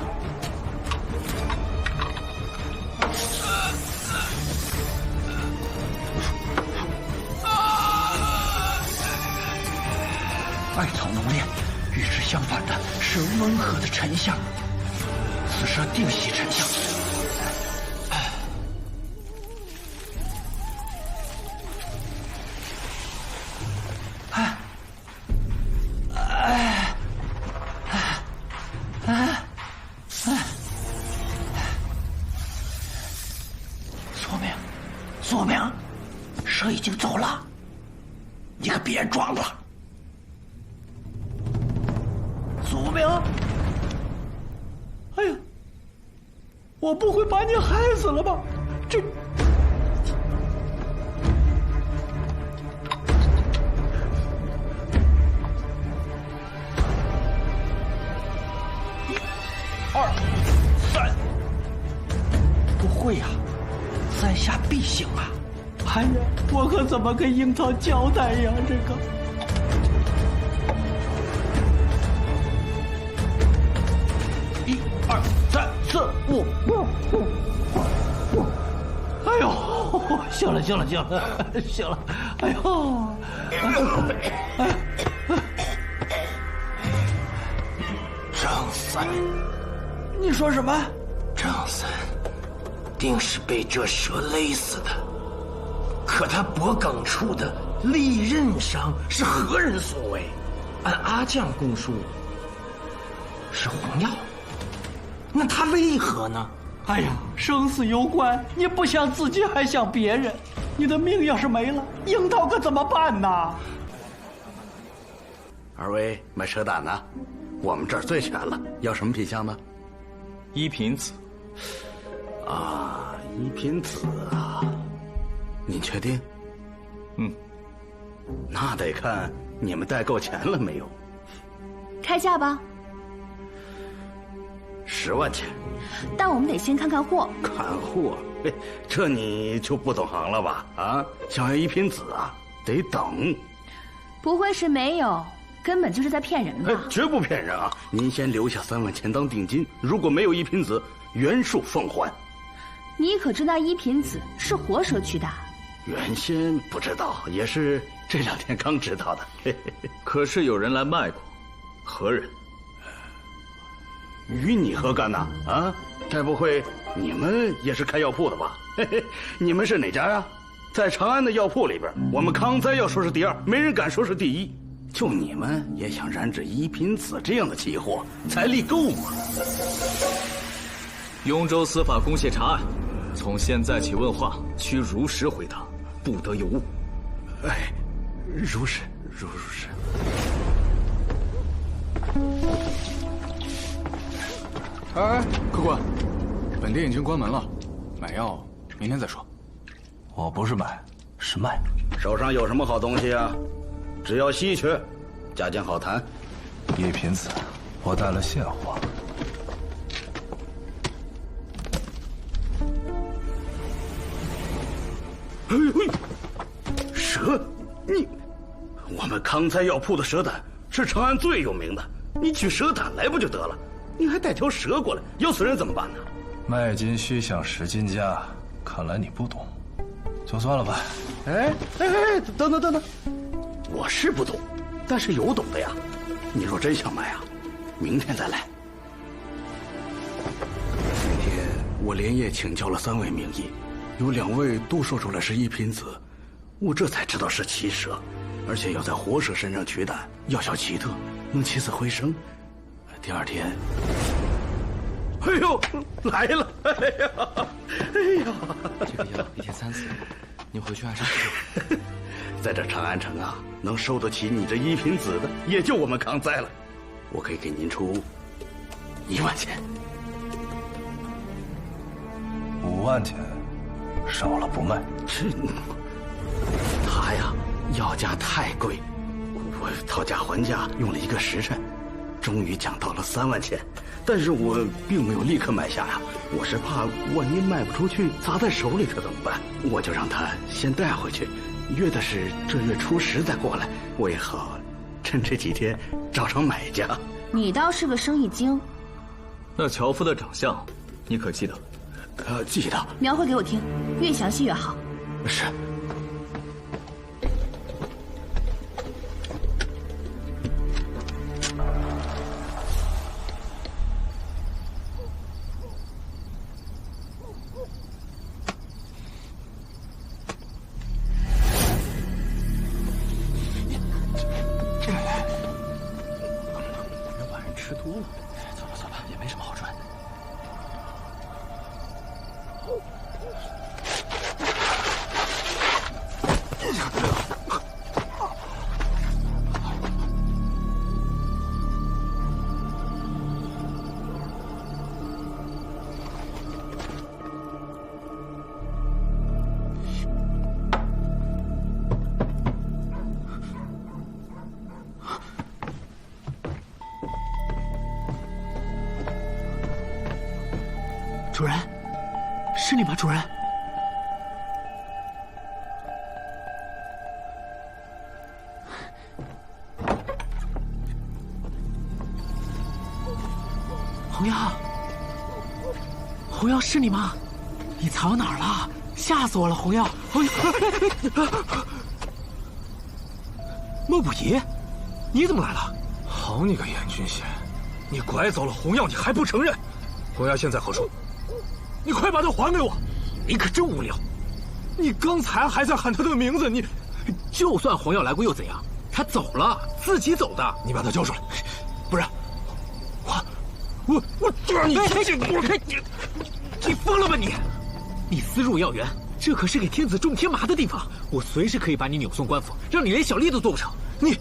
S13: 艾草浓烈，与之相反的是温和的沉香。此蛇定喜沉香。
S14: 索明，蛇已经走了，你可别装了。
S13: 祖明，哎呀，我不会把你害死了吧？这1、2、3，不会呀，3下必行啊！哎呀，我可怎么跟樱桃交代呀？这个。1、2、3、4、5。哎呦，行了，行了，行了，行了，哎呦，
S14: 张三，
S13: 你说什么？
S14: 张三定是被这蛇勒死的，可他脖梗处的利刃伤是何人所为？按阿将供述，是红药。那他为何呢？
S13: 哎呀，生死攸关，你不想自己还想别人，你的命要是没了，樱桃可怎么办呢？
S12: 二位买蛇胆呢？我们这儿最全了，要什么品相呢？
S4: 一品子。
S12: 啊，一品子啊，您确定？
S4: 嗯，
S12: 那得看你们带够钱了没有。
S6: 开价吧。
S12: 10万钱。
S6: 但我们得先看看货。
S12: 看货？嘿，这你就不懂行了吧？啊，想要一品子啊，得等。
S6: 不会是没有，根本就是在骗人吧？
S12: 绝不骗人啊！您先留下3万钱当定金，如果没有一品子，原数奉还。
S6: 你可知那一品子是活蛇取的？
S12: 原先不知道，也是这2天刚知道的。嘿嘿嘿。
S4: 可是有人来卖过，何人？
S12: 与你何干呐？啊，该不会你们也是开药铺的吧？嘿嘿，你们是哪家呀？在长安的药铺里边，我们康哉要说是第2，没人敢说是第1。就你们也想染指一品子这样的奇货，财力够吗？
S4: 雍州司法公廨查案，从现在起问话需如实回答，不得有误。
S12: 哎，如实。
S9: 哎，客官，本店已经关门了，买药明天再说。我不是买，是卖。
S12: 手上有什么好东西啊？只要稀缺，价钱好谈。
S9: 一品子，我带了现货。
S12: 哎呦，蛇！我们康哉药铺的蛇胆是长安最有名的，你取蛇胆来不就得了？你还带条蛇过来，要死人怎么办呢？
S9: 卖金须向10金价，看来你不懂，就算了吧。
S12: 哎，等等，我是不懂，但是有懂的呀。你若真想买啊，明天再来。那天我连夜请教了3位名医，有2位都说出来是一品子，我这才知道是奇蛇，而且要在活蛇身上取胆，药效奇特，能起死回生。第2天，哎呦，来了！哎呀，
S15: 这个药1天3次，你回去按时吃。
S12: 在这长安城啊，能收得起你这一品子的，也就我们康哉了。我可以给您出1万钱。
S9: 5万钱，少了不卖。
S12: 他呀，药价太贵，我讨价还价用了1个时辰。终于讲到了3万钱，但是我并没有立刻买下呀，我是怕万一卖不出去，砸在手里可怎么办？我就让他先带回去，约的是这月初10再过来，我也好趁这几天找找买家。
S6: 你倒是个生意精。
S4: 那樵夫的长相，你可记得？
S12: 记得。
S6: 描绘给我听，越详细越好。
S12: 是。
S15: 吃多了，走吧，也没什么好赚。主人，是你吗？主人，红药，是你吗？你藏哪儿了？吓死我了，红药！
S9: 莫不疑，你怎么来了？好你个燕君贤，你拐走了红药，你还不承认？红药现在何处？你快把它还给我！
S15: 你可真无聊！
S9: 你刚才还在喊他的名字，你
S15: 就算红药来过又怎样？他走了，自己走的。
S9: 你把他交出来，不然我让你
S15: 我看你疯了吧你！你私入药园，这可是给天子种天麻的地方，我随时可以把你扭送官府，让你连小吏都做不成。你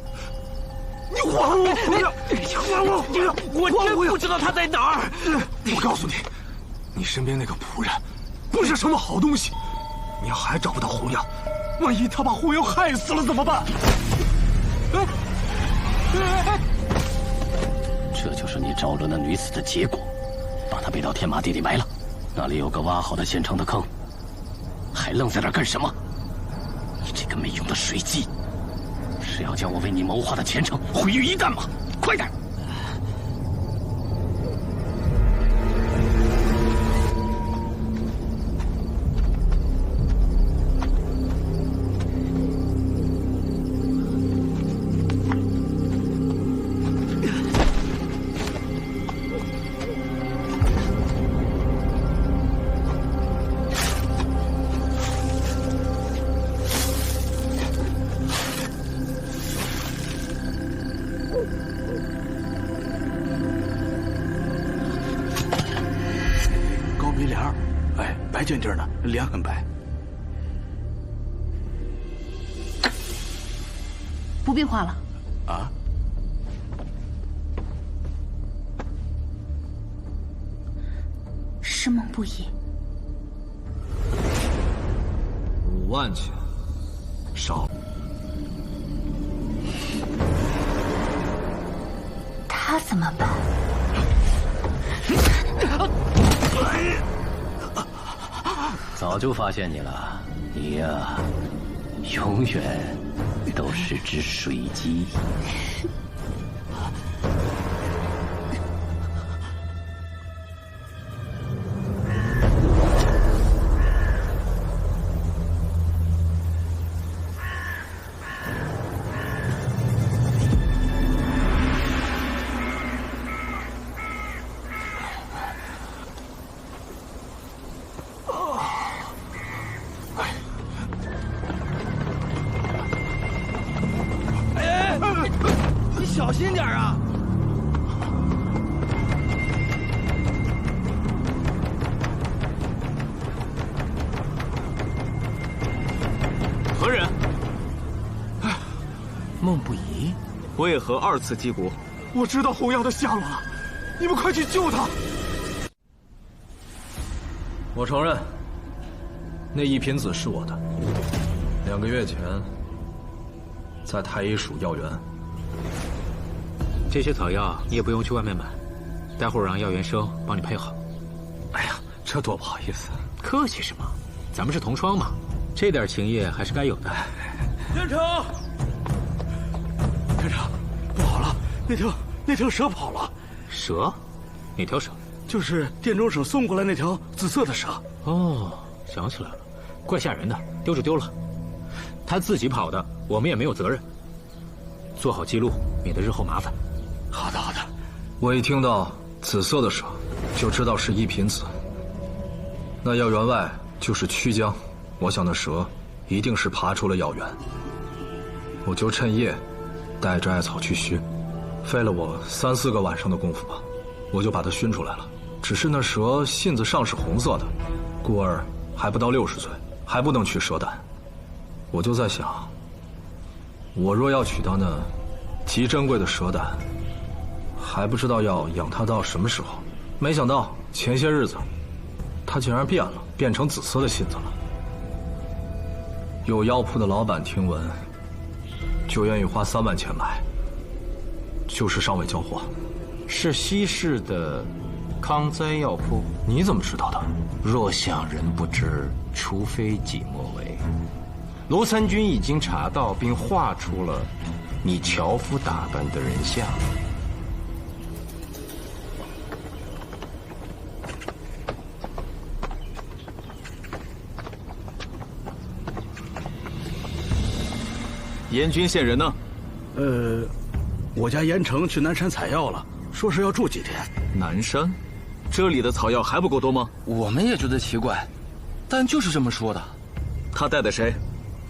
S15: 还我红药！还我红药！我真不知道他在哪儿。
S9: 我告诉你，你身边那个仆人不是什么好东西，你还找不到红药，万一他把红药害死了怎么办？
S10: 这就是你招惹那女子的结果，把她背到天麻地里埋了，那里有个挖好的现成的坑，还愣在那儿干什么？你这个没用的水鸡，是要将我为你谋划的前程毁于一旦吗？快点！
S12: 白净净的，脸很白。
S6: 不必画了。
S12: 啊？
S6: 师梦不已。
S9: 5万钱，少。
S6: 他怎么办？
S10: 早就发现你了，你呀，永远都是只水鸡。
S8: 小心点啊！
S4: 何人？
S15: 孟不疑，
S4: 为何2次击鼓？
S9: 我知道红药的下落了，你们快去救他！我承认，那一品子是我的。2个月前，在太医署药园。
S15: 这些草药你也不用去外面买，待会儿让药园生帮你配好。
S9: 哎呀，这多不好意思！
S15: 客气什么？咱们是同窗嘛，这点情谊还是该有的。
S8: 院长，院长，不好了，那条蛇跑了。
S15: 蛇？哪条蛇？
S8: 就是殿中省送过来那条紫色的蛇。
S15: 哦，想起来了，怪吓人的，丢就丢了。他自己跑的，我们也没有责任。做好记录，免得日后麻烦。
S8: 好的，好的。
S9: 我一听到紫色的蛇，就知道是一品子。那药园外就是曲江，我想那蛇一定是爬出了药园。我就趁夜带着艾草去熏，费了我3、4个晚上的功夫吧，我就把它熏出来了。只是那蛇信子上是红色的，故儿还不到60岁，还不能取蛇胆。我就在想，我若要取到那极珍贵的蛇胆， 还不知道要养它到什么时候，没想到前些日子，它竟然变了，变成紫色的信子了。有药铺的老板听闻，就愿意花3万钱买，就是尚未交货。
S1: 是西市的康灾药铺，
S9: 你怎么知道的？
S1: 若想人不知，除非己莫为。罗参军已经查到并画出了你樵夫打扮的人像。
S4: 燕军县人呢？
S12: 我家严城去南山采药了，说是要住几天。
S4: 南山，这里的草药还不够多吗？
S8: 我们也觉得奇怪，但就是这么说的。
S4: 他带的谁？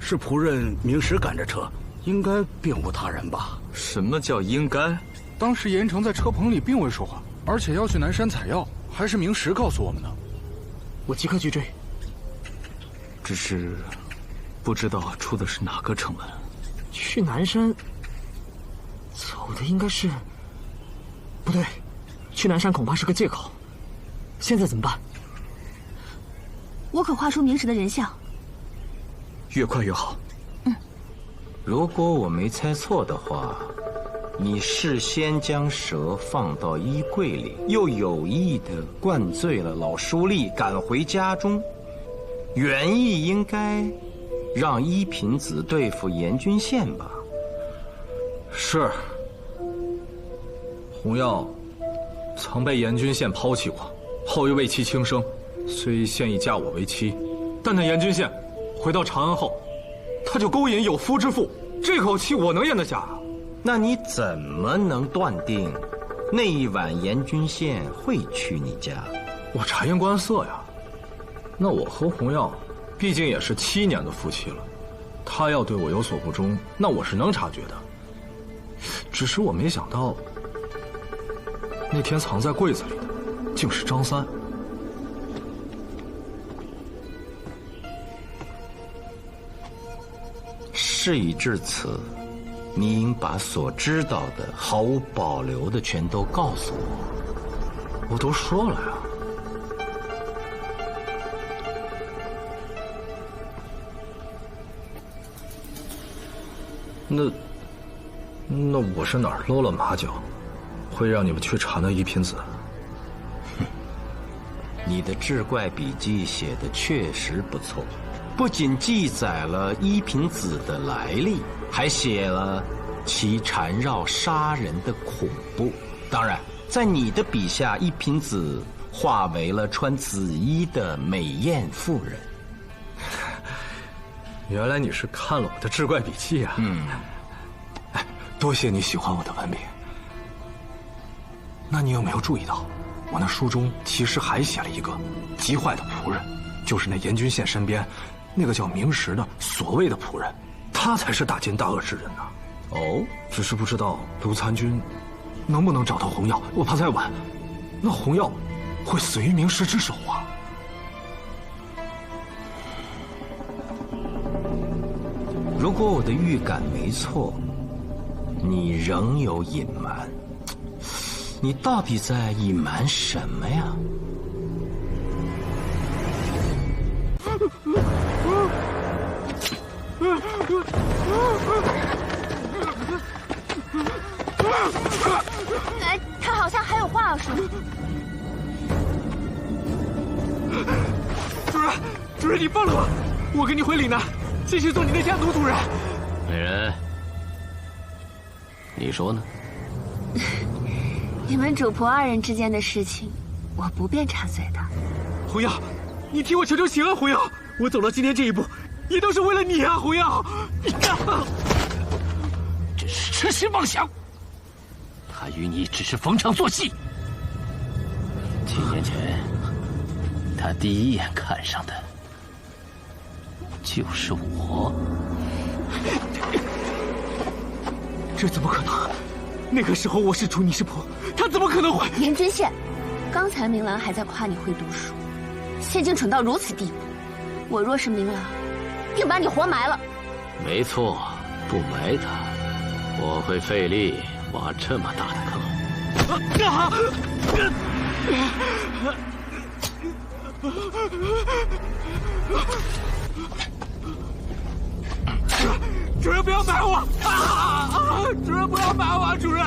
S12: 是仆人明石赶着车，应该并无他人吧？
S4: 什么叫应该？
S9: 当时严城在车棚里并未说话，而且要去南山采药，还是明石告诉我们的。
S2: 我即刻去追。
S4: 只是不知道出的是哪个城门。
S2: 去南山走的应该是……不对，去南山恐怕是个借口。现在怎么办？
S6: 我可画出明石的人像。
S4: 越快越好。
S1: 如果我没猜错的话，你事先将蛇放到衣柜里，又有意的灌醉了老书吏，赶回家中，原意应该让一品子对付严君宪吧？
S9: 是。红药曾被严君宪抛弃过，后又为其轻生，虽现已嫁我为妻，但那严君宪回到长安后，他就勾引有夫之妇，这口气我能咽得下啊？
S1: 那你怎么能断定那一晚严君宪会去你家？
S9: 我察言观色呀。那我和红药毕竟也是7年的夫妻了，他要对我有所不忠，那我是能察觉的。只是我没想到，那天藏在柜子里的竟是张三。
S1: 事已至此，你应把所知道的毫无保留的全都告诉我。
S9: 我都说了呀。那我是哪儿露了马脚，会让你们去查那一品子？
S1: 你的志怪笔记写的确实不错，不仅记载了一品子的来历，还写了其缠绕杀人的恐怖。当然，在你的笔下，一品子化为了穿紫衣的美艳妇人。
S9: 原来你是看了我的志怪笔记啊！多谢你喜欢我的文笔。那你有没有注意到，我那书中其实还写了一个极坏的仆人，就是那严君宪身边那个叫明石的所谓的仆人，他才是大奸大恶之人呢。
S1: 哦，
S9: 只是不知道卢参军能不能找到红药，我怕再晚，那红药会死于明石之手啊。
S1: 如果我的预感没错，你仍有隐瞒。你到底在隐瞒什么呀？
S6: 他好像还有话要说。
S15: 主人，你放了我，我跟你回岭南，继续做你的家奴。主人，
S10: 美人，你说呢？
S6: 你们主仆2人之间的事情，我不便插嘴的。
S15: 红药，你替我求求情啊！红药，我走到今天这一步，也都是为了你啊！红药，
S10: 真是痴心妄想。他与你只是逢场作戏。7年前，他第一眼看上的就是我。
S15: 这怎么可能？那个时候我是主，你是仆，他怎么可能会？
S6: 严君宪，刚才明兰还在夸你会读书，现竟蠢到如此地步。我若是明兰，定把你活埋了。
S10: 没错，不埋他，我会费力挖这么大的坑。
S15: 主人不要埋我！主人不要埋我！主人，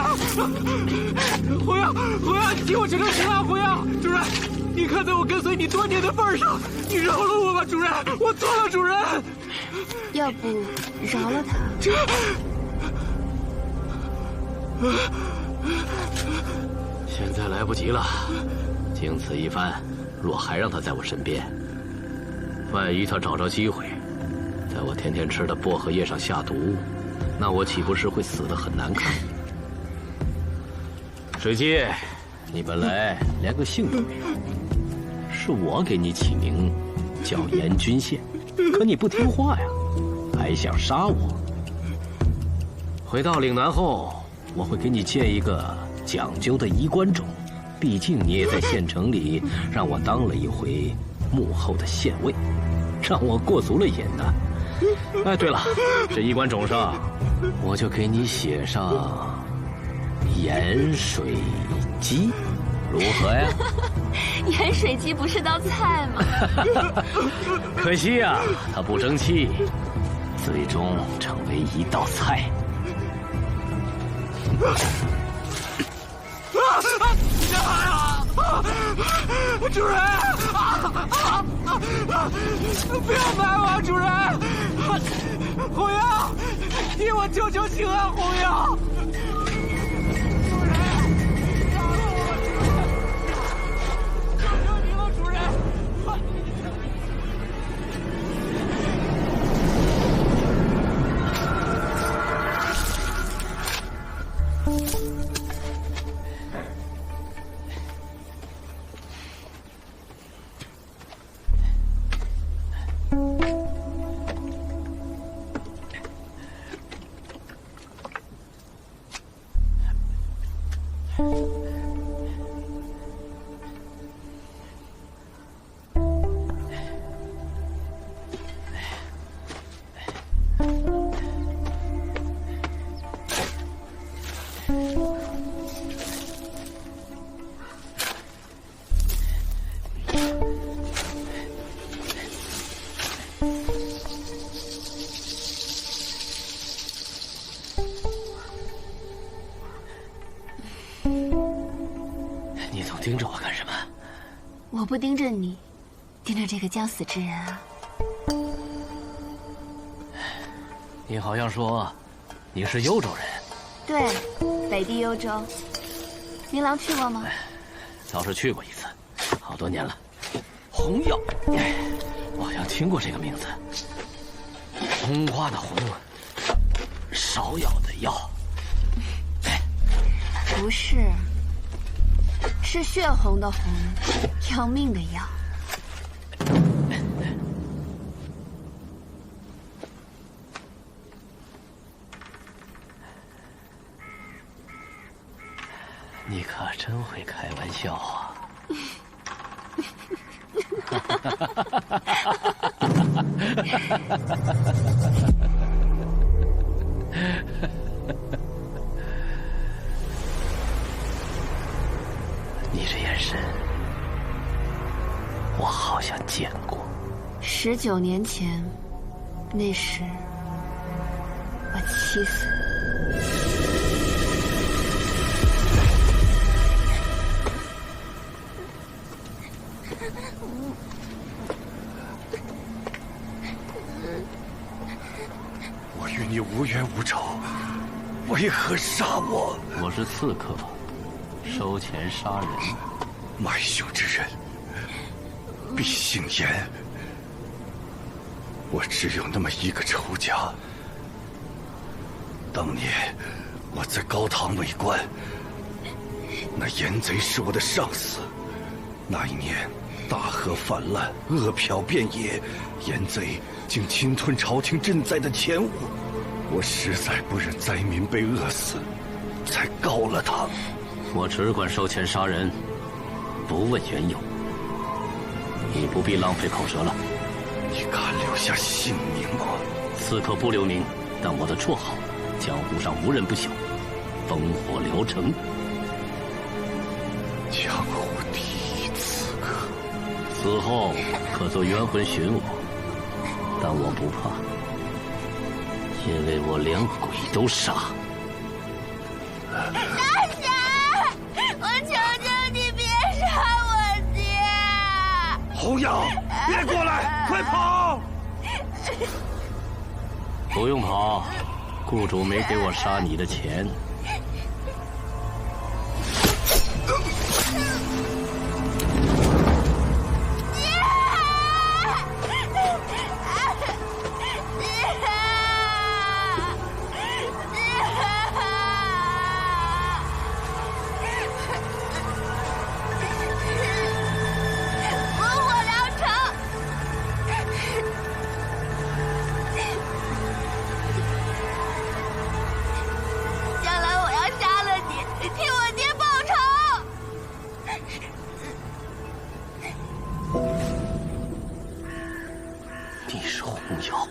S15: 红药，你替我求求情啊！红药，主人，你看在我跟随你多年的份上，你饶了我吧，主人，我错了，主人。
S6: 要不饶了他？
S10: 现在来不及了，经此一番，若还让他在我身边，万一他找着机会，在我天天吃的薄荷叶上下毒，那我岂不是会死得很难看？水姬，你本来连个姓都没有，是我给你起名叫严君宪，可你不听话呀，还想杀我。回到岭南后，我会给你建一个讲究的衣冠冢，毕竟你也在县城里让我当了一回幕后的县尉，让我过足了瘾呢。哎，对了，这衣冠冢上我就给你写上盐水鸡，如何呀？
S6: 盐水鸡不是道菜吗？
S10: 可惜呀，它不争气，最终成为一道菜。
S3: 主人！不要埋我，主人！红瑶，替我求求情啊，红瑶！
S10: 你总盯着我干什么？
S6: 我不盯着你，盯着这个将死之人啊。
S10: 你好像说你是幽州人。
S6: 对，北地幽州。明郎去过吗？
S10: 倒是去过一次，好多年了。红药，我好像听过这个名字。红花的红，芍药的药。
S6: 不是，是血红的红，要命的药。
S10: 你可真会开玩笑啊！你这眼神，我好像见过。
S6: 19年前，那时我7岁。
S7: 我与你无冤无仇，为何杀我？
S10: 我是刺客，收钱杀人。
S7: 卖凶之人必姓严。我只有那么一个仇家。当年我在高唐为官，那严贼是我的上司。那一年大河泛滥，恶殍遍野，严贼竟侵吞朝廷赈灾的钱物。我实在不忍灾民被饿死，才告了他。
S10: 我只管收钱杀人，不问缘由。你不必浪费口舌了。
S7: 你敢留下姓名吗？
S10: 刺客不留名，但我的绰号，江湖上无人不晓，烽火燎城。
S7: 江湖第一刺客。
S10: 死后可做冤魂寻我，但我不怕，因为我连鬼都杀。
S16: 大侠，我求求你别杀我爹！
S7: 红瑶，别过来，快跑！
S10: 不用跑，雇主没给我杀你的钱。你是红药，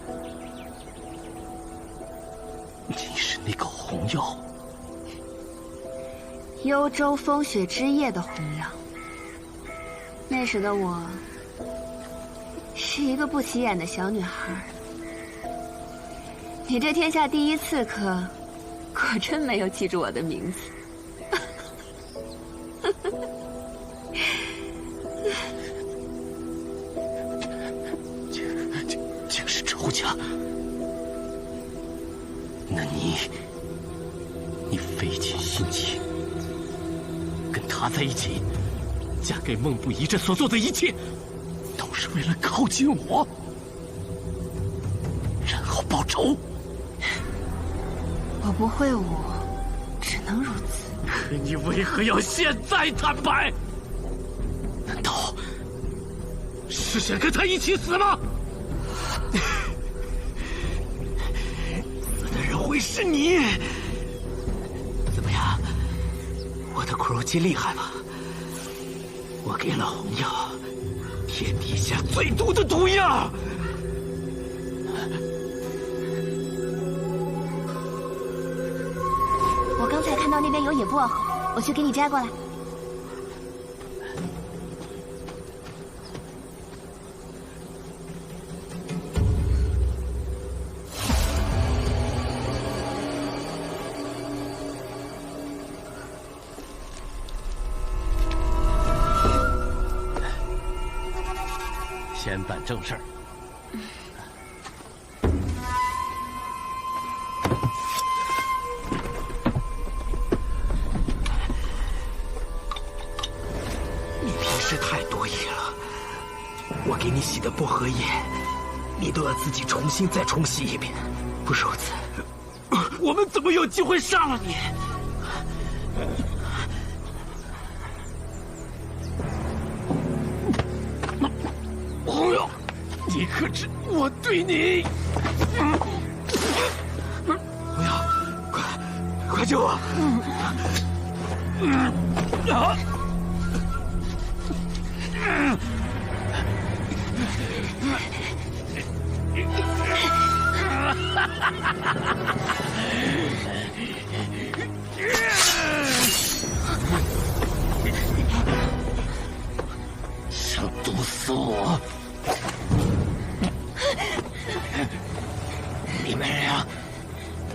S10: 你是那个红药，
S6: 幽州风雪之夜的红药。那时的我是一个不起眼的小女孩。你这天下第一刺客，果真没有记住我的名字。
S10: 竟是周家，那你费尽心机跟他在一起，嫁给孟不疑，这所做的一切，都是为了靠近我，然后报仇。
S6: 我不会武，只能如此。
S10: 可你为何要现在坦白？难道是想跟他一起死吗？死的人会是你。怎么样，我的苦肉计厉害吧？我给了红药天底下最毒的毒药。
S6: 我刚才看到那边有野薄荷，我去给你摘过来。
S10: 先办正事儿。你平时太多疑了，我给你洗的薄荷液，你都要自己重新再冲洗一遍。不如此，我们怎么有机会杀了你？红药，你可知我对你？红药，快救我！想毒死我？你们俩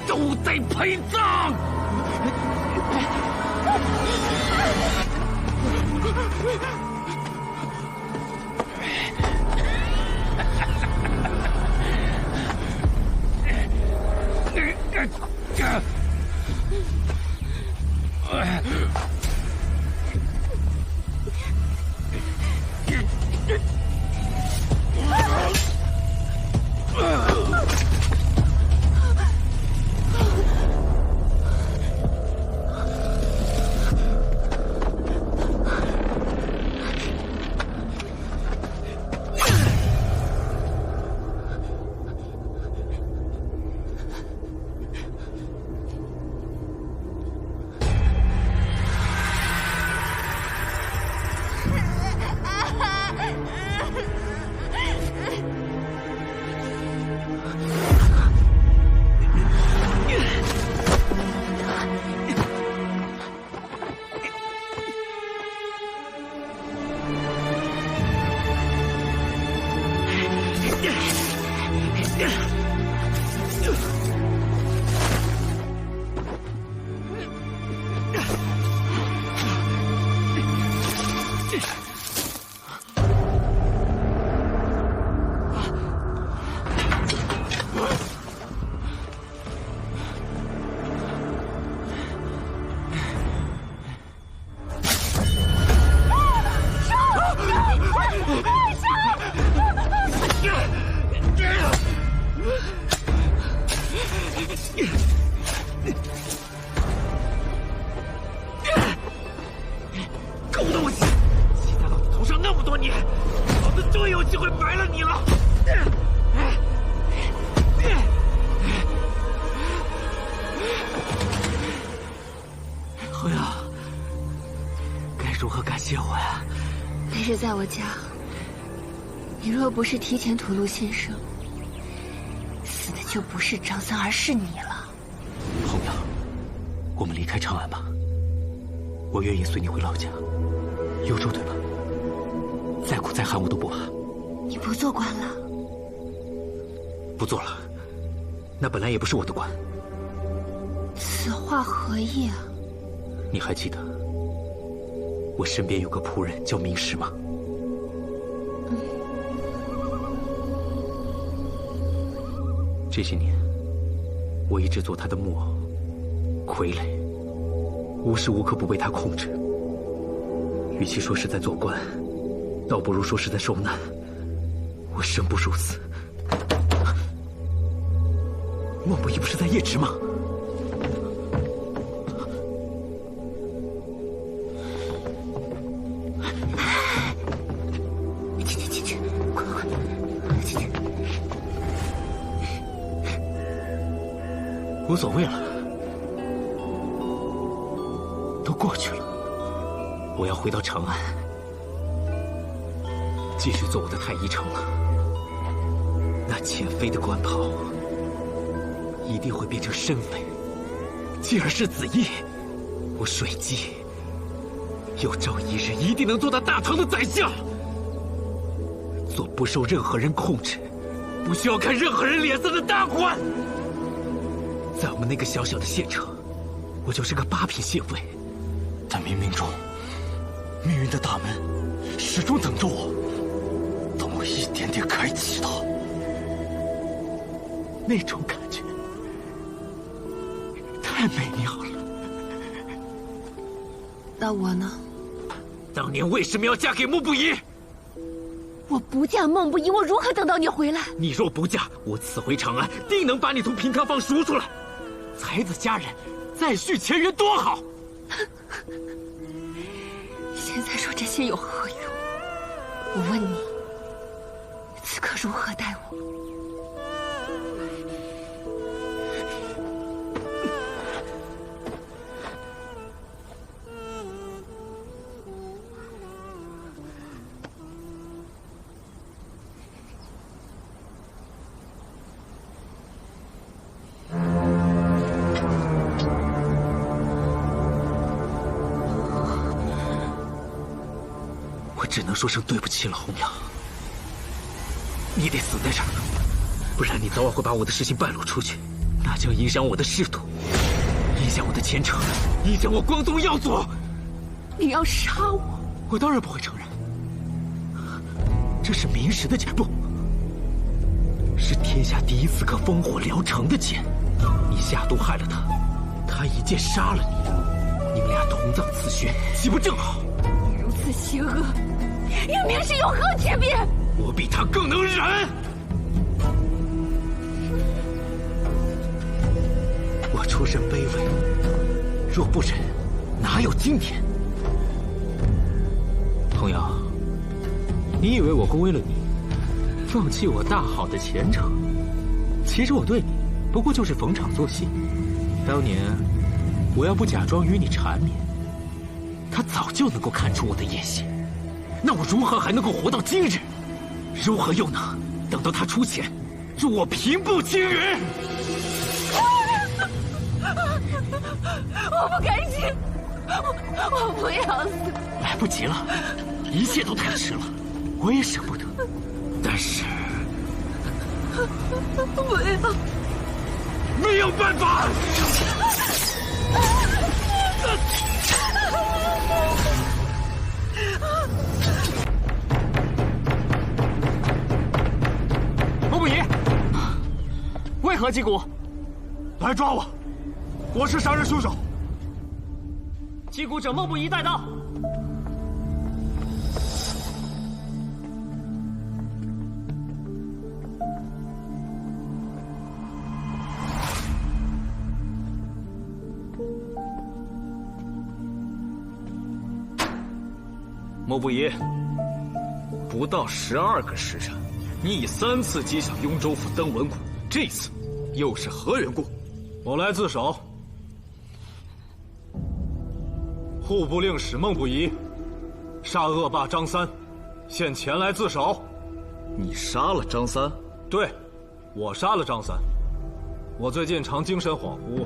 S10: 都得陪葬！狗东西！骑在老子头上那么多年，老子终于有机会埋了你了！侯阳，该如何感谢我呀？
S6: 那日在我家，
S16: 你若不是提前吐露心声，死的就不是张三，而是你了。
S15: 红瑶，我们离开长安吧。我愿意随你回老家，幽州对吧？再苦再寒我都不怕。
S16: 你不做官了？
S15: 不做了，那本来也不是我的官。
S16: 此话何意啊？
S15: 你还记得我身边有个仆人叫明石吗？这些年，我一直做他的木偶、傀儡，无时无刻不被他控制。与其说是在做官，倒不如说是在受难。我生不如死。孟不疑不是在夜职吗？
S16: 进去，快，进去。
S15: 无所谓了，都过去了。我要回到长安，继续做我的太医城了。那浅飞的官袍一定会变成深飞，继而是紫衣。我水姬有朝一日一定能做到大唐的宰相，做不受任何人控制、不需要看任何人脸色的大官。在我们那个小小的县城，我就是个8品县尉，
S9: 但冥冥中，命运的大门始终等着我，等我一点点开启它。
S15: 那种感觉太美妙了。
S16: 那我呢？
S15: 当年为什么要嫁给孟不疑？
S16: 我不嫁孟不疑，我如何等到你回来？
S15: 你若不嫁，我此回长安，定能把你从平康坊赎出来。才子佳人，再续前缘多好。
S16: 现在说这些有何用？我问你，此刻如何待我？
S15: 只能说声对不起了，红瑶。你得死在这儿，不然你早晚会把我的事情败露出去，那将影响我的仕途，影响我的前程，影响我光宗耀祖。
S16: 你要杀我？
S15: 我当然不会承认。这是明石的剑，不是天下第一刺客烽火燎城的剑。你下毒害了他，他一剑杀了你，你们俩同葬此穴，岂不正好？
S16: 你如此邪恶，与明石有何区别？
S15: 我比他更能忍。我出身卑微，若不忍，哪有今天？童瑶，你以为我会为了你，放弃我大好的前程？其实我对你，不过就是逢场作戏。当年，我要不假装与你缠绵，他早就能够看出我的野心。那我如何还能够活到今日？如何又能等到他出钱，助我平步青云？
S16: 我不甘心，我不要死！
S15: 来不及了，一切都太迟了，我也舍不得。但是，
S16: 不要，
S15: 没有办法。
S2: 孟不疑，为何击鼓？
S9: 来抓我！我是杀人凶手。
S2: 击鼓者孟不疑带到。
S4: 孟不疑，不到12个时辰，你已3次击响雍州府登文鼓，这次又是何缘故？
S9: 我来自首。户部令史孟不疑杀恶霸张三，现前来自首。
S4: 你杀了张三？
S17: 对，我杀了张三。我最近常精神恍惚，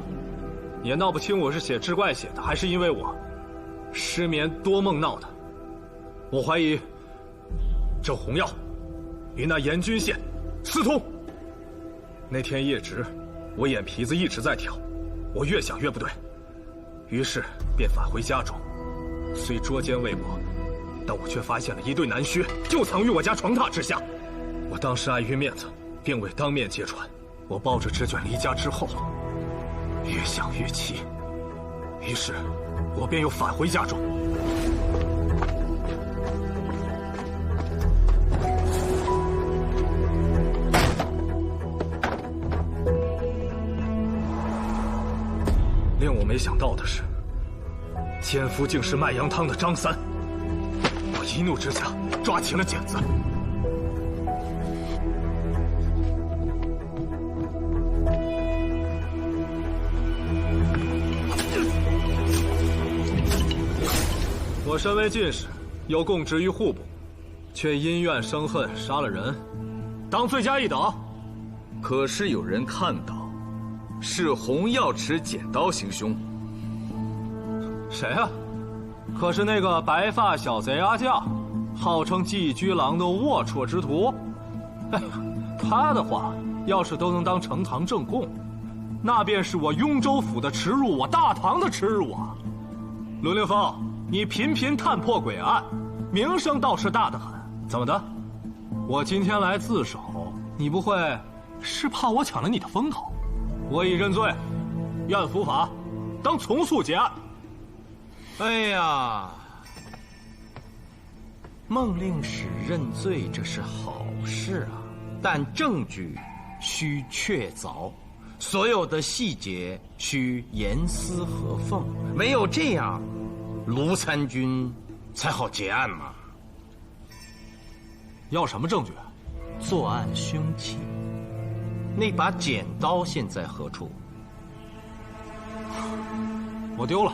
S17: 也闹不清我是写志怪写的，还是因为我失眠多梦闹的。我怀疑这红药与那严君县私通。那天夜值，我眼皮子一直在跳，我越想越不对，于是便返回家中。虽捉奸未果，但我却发现了一对男靴，就藏于我家床榻之下。我当时碍于面子，并未当面揭穿。我抱着纸卷离家之后，越想越气，于是我便又返回家中。令我没想到的是，奸夫竟是卖羊汤的张三。我一怒之下抓起了剪子。我身为进士，又供职于户部，却因怨生恨杀了人，当罪加一等。
S4: 可是有人看到，是洪耀持剪刀行凶。
S17: 谁啊？可是那个白发小贼阿将，号称寄居郎的龌龊之徒。哎呀，他的话要是都能当呈堂证供，那便是我雍州府的耻辱，我大唐的耻辱啊！伦令峰，你频频探破诡案，名声倒是大得很。怎么的？我今天来自首，你不会是怕我抢了你的风头？我已认罪，愿伏法，当从速结案。
S1: 哎呀，孟令史认罪这是好事啊，但证据需确凿，所有的细节需严丝合缝，唯有这样，卢参军才好结案嘛。
S17: 要什么证据？
S1: 作案凶器，那把剪刀现在何处？
S17: 我丢了。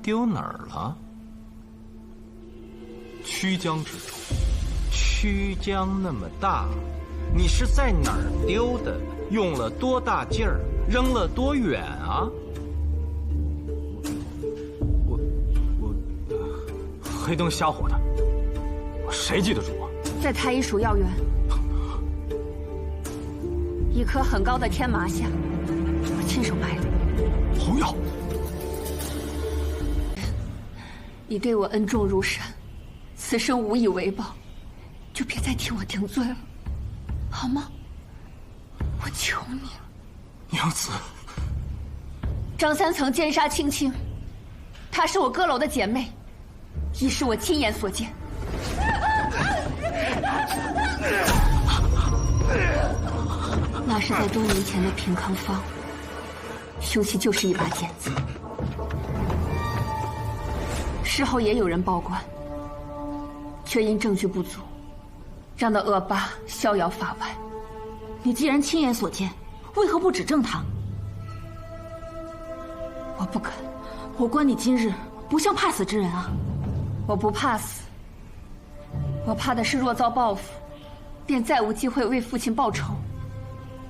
S1: 丢哪儿了？
S17: 曲江之中。
S1: 曲江那么大，你是在哪儿丢的？用了多大劲儿？扔了多远啊？
S17: 我黑灯瞎火的，谁记得住啊？
S16: 在太医署药园，一棵很高的天麻下，我亲手埋的。
S17: 红药。
S16: 你对我恩重如山，此生无以为报，就别再替我顶罪了，好吗？我求你了。
S17: 娘子，
S16: 张三曾奸杀青青，她是我阁楼的姐妹，亦是我亲眼所见。那是在多年前的平康坊，凶器就是一把剪子。事后也有人报官，却因证据不足，让那恶霸逍遥法外。
S6: 你既然亲眼所见，为何不指证他？
S16: 我不肯。
S6: 我观你今日不像怕死之人啊。
S16: 我不怕死，我怕的是若遭报复，便再无机会为父亲报仇。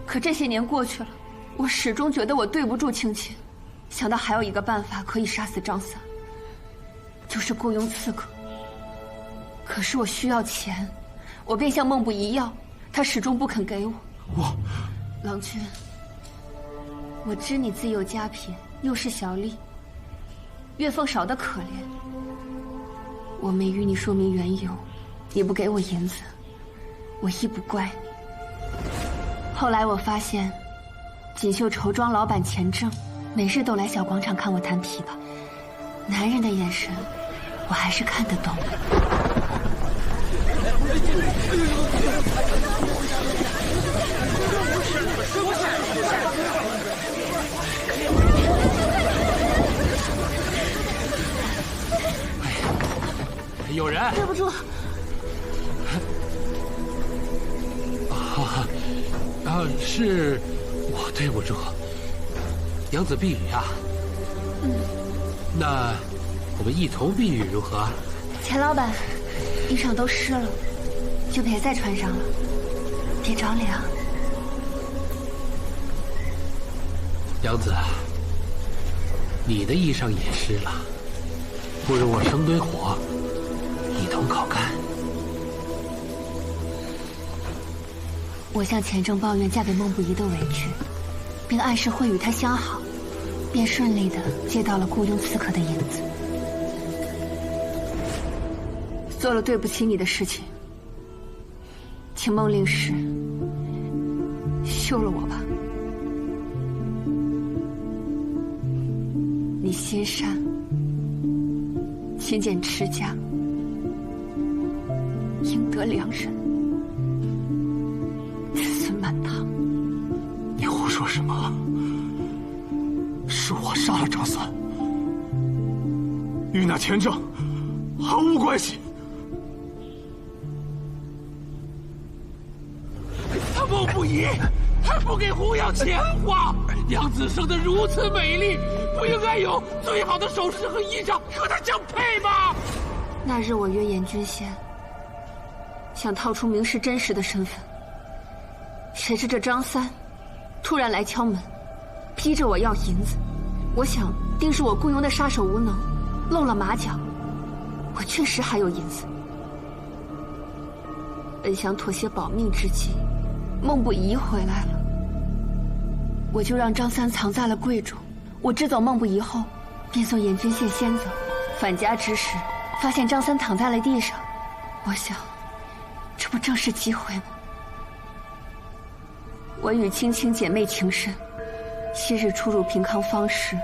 S16: 可这些年过去了，我始终觉得我对不住青青，想到还有一个办法可以杀死张三，就是雇佣刺客。可是我需要钱，我便向孟不疑要，他始终不肯给我。郎君，我知你自有家贫，又是小吏，月俸少得可怜。我没与你说明缘由，你不给我银子，我亦不怪你。后来我发现，锦绣绸庄老板钱正每日都来小广场看我弹琵琶，男人的眼神，我还是看得懂。
S3: 有人！
S6: 对不住。
S3: 是我对不住，娘子避雨啊。那我们一同避雨如何？
S16: 钱老板，衣裳都湿了，就别再穿上了，别着凉。
S3: 娘子，你的衣裳也湿了，不如我生堆火，一同烤干。
S16: 我向钱正抱怨嫁给孟不疑的委屈，并暗示会与他相好，便顺利地借到了雇佣刺客的银子。做了对不起你的事情，请孟令史休了我吧。你心善，勤俭持家，应得良人，子孙满堂。
S9: 你胡说什么？是我杀了张三，与那钱正毫无关系。
S3: 他孟不疑还不给红药钱花，娘子生得如此美丽，不应该有最好的首饰和衣裳和她相配吗？
S16: 那日我约严君仙，想套出明氏真实的身份，谁知这张三突然来敲门，逼着我要银子。我想定是我雇佣的杀手无能，露了马脚。我确实还有银子，本想妥协保命之际，孟不疑回来了，我就让张三藏在了柜中。我支走孟不疑后，便送严君羡先走。返家之时，发现张三躺在了地上。我想，这不正是机会吗？我与青青姐妹情深，昔日出入平康坊时，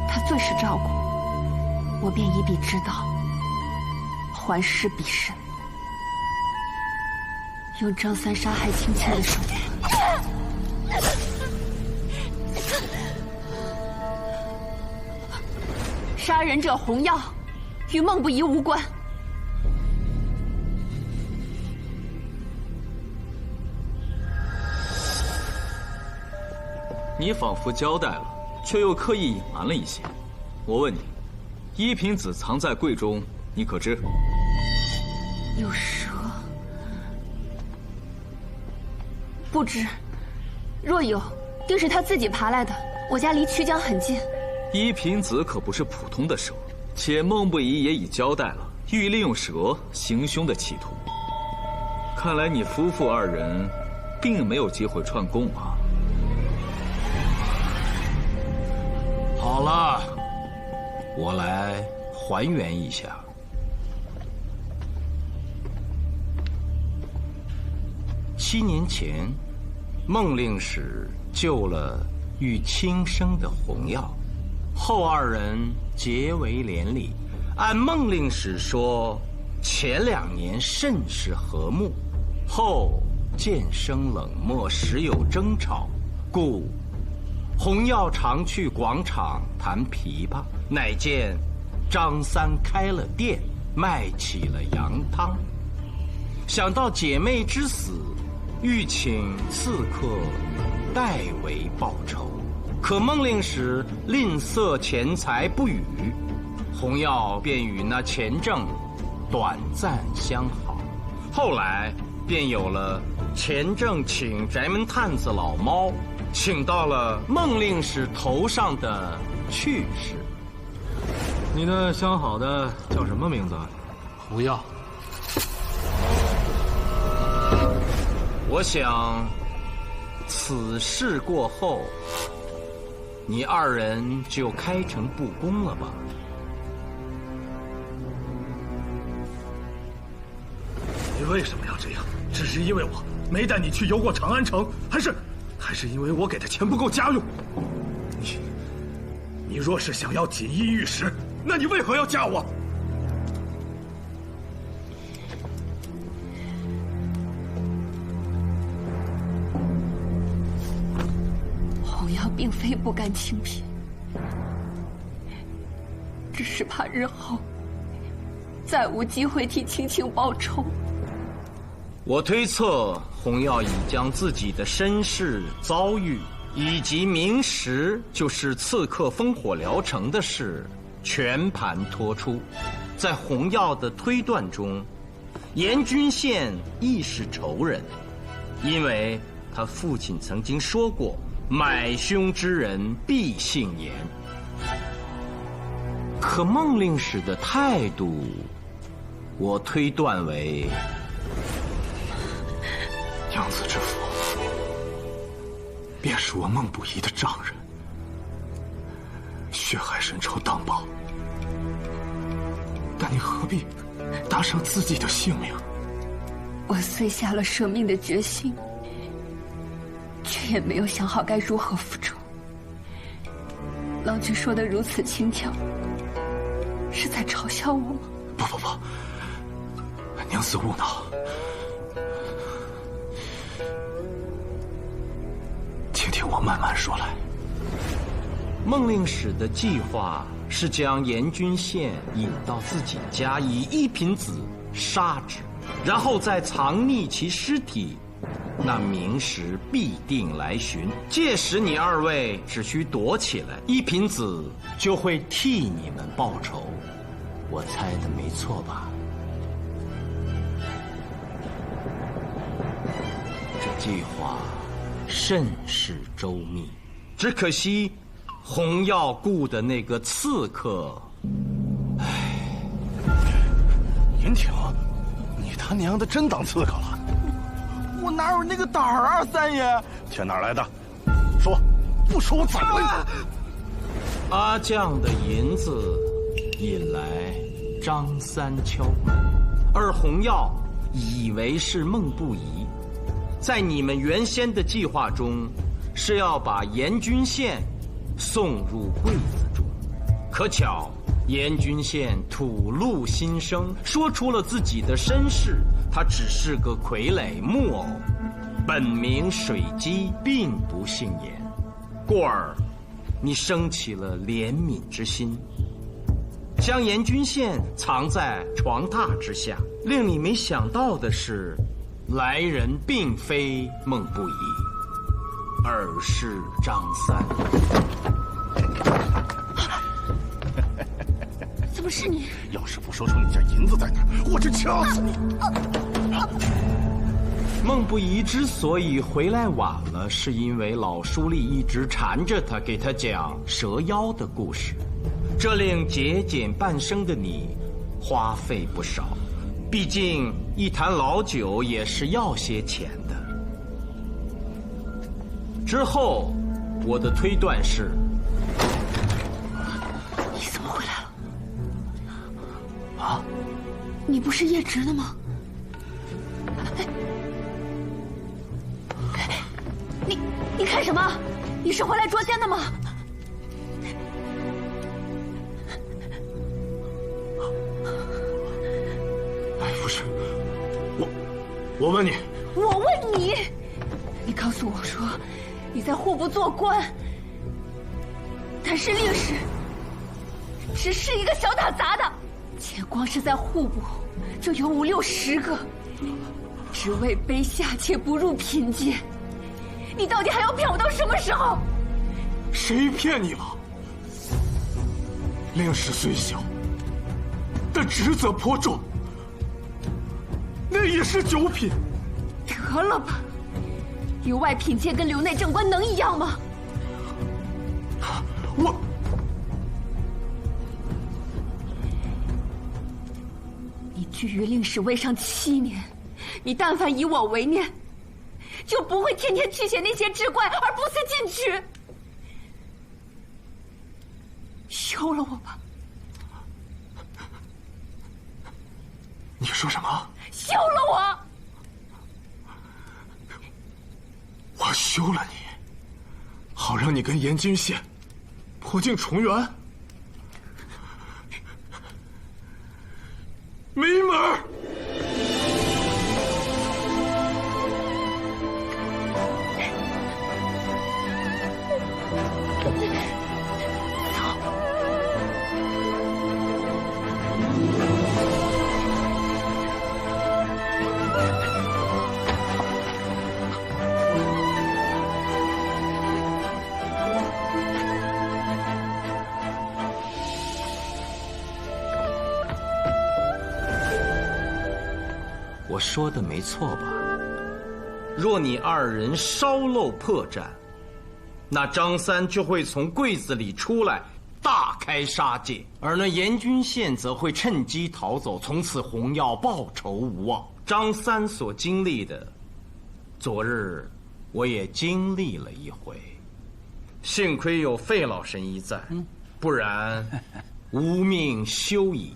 S16: 她最是照顾我，便以彼之道，还施彼身，用张三杀害青青的手段。杀人者洪耀，与孟不疑无关。
S4: 你仿佛交代了，却又刻意隐瞒了一些。我问你，一品子藏在柜中，你可知？
S16: 有蛇？不知。若有，定是他自己爬来的。我家离曲江很近。
S4: 一品子可不是普通的蛇，且孟不疑也已交代了，欲利用蛇行凶的企图。看来你夫妇二人，并没有机会串供啊。
S1: 好了，我来还原一下。7年前，孟令史救了欲轻生的洪耀，后二人结为连理。按孟令史说，前2年甚是和睦，后渐生冷漠，时有争吵，故洪耀常去广场弹琵琶，乃见张三开了店，卖起了羊汤。想到姐妹之死，欲请刺客代为报仇，可孟令史吝啬钱财不与，洪耀便与那钱正短暂相好。后来便有了钱正请宅门探子老猫，请到了孟令史头上的去世。
S17: 你那相好的叫什么名字？
S3: 洪耀。
S1: 我想，此事过后，你二人就开诚布公了吧？
S9: 你为什么要这样？只是因为我没带你去游过长安城，还是因为我给的钱不够家用？你若是想要锦衣玉食，那你为何要嫁我？
S16: 洪耀并非不甘清贫，只是怕日后再无机会替青青报仇。
S1: 我推测，洪耀已将自己的身世遭遇以及明时就是刺客烽火疗城的事全盘托出。在洪耀的推断中，严君宪亦是仇人，因为他父亲曾经说过：“买凶之人必姓严。”可孟令史的态度，我推断为：
S9: 娘子之父便是我孟不疑的丈人，血海深仇当报，但你何必搭上自己的性命？
S16: 我虽下了舍命的决心，却也没有想好该如何复仇。老君说的如此轻佻，是在嘲笑我吗？
S9: 不，娘子勿恼，请听我慢慢说来。
S1: 孟令史的计划是将严君宪引到自己家，以一品子杀之，然后再藏匿其尸体。那明时必定来寻，届时你二位只需躲起来，一品子就会替你们报仇。我猜的没错吧？这计划甚是周密，只可惜洪耀雇的那个刺客，
S12: 严挺，你他娘的真当刺客了？
S8: 我哪有那个胆儿啊，三爷！
S12: 钱哪来的？说，不说我宰了你！
S1: 阿将的银子引来张三敲门，而洪耀以为是孟不疑。在你们原先的计划中，是要把严君宪送入柜子中，可巧严君宪吐露心声，说出了自己的身世。他只是个傀儡木偶，本名水姬，并不姓严。故而，你生起了怜悯之心，将严君宪藏在床榻之下。令你没想到的是，来人并非孟不疑，而是张三。
S16: 怎么是你？
S12: 要是不说出你家银子在哪，我真掐死你！
S1: 孟不疑之所以回来晚了，是因为老书吏一直缠着他，给他讲蛇妖的故事，这令节俭半生的你花费不少。毕竟一坛老酒也是要些钱的。之后，我的推断是。
S16: 你怎么回来了？
S9: 啊？
S16: 你不是叶直的吗？你看什么？你是回来捉奸的吗？
S9: 哎，不是，我问你，
S16: 我问你，你告诉我说你在户部做官，但是令史只是一个小打杂的，且光是在户部就有5、60个，职位卑下且不入品阶。你到底还要骗我到什么时候？
S9: 谁骗你了？令史虽小，但职责颇重，那也是9品。
S16: 得了吧，留外品阶跟留内正官能一样吗？你居于令史位上7年，你但凡以我为念，就不会天天去写那些志怪而不思进取。休了我吧！
S9: 你说什么？
S16: 休了我！
S9: 我休了你，好让你跟严君宪破镜重圆，没门儿！
S1: 说的没错吧？若你二人稍漏破绽，那张三就会从柜子里出来，大开杀戒，而那严君宪则会趁机逃走，从此洪耀报仇无望。张三所经历的，昨日我也经历了一回，幸亏有费老神医在，不然无命休矣。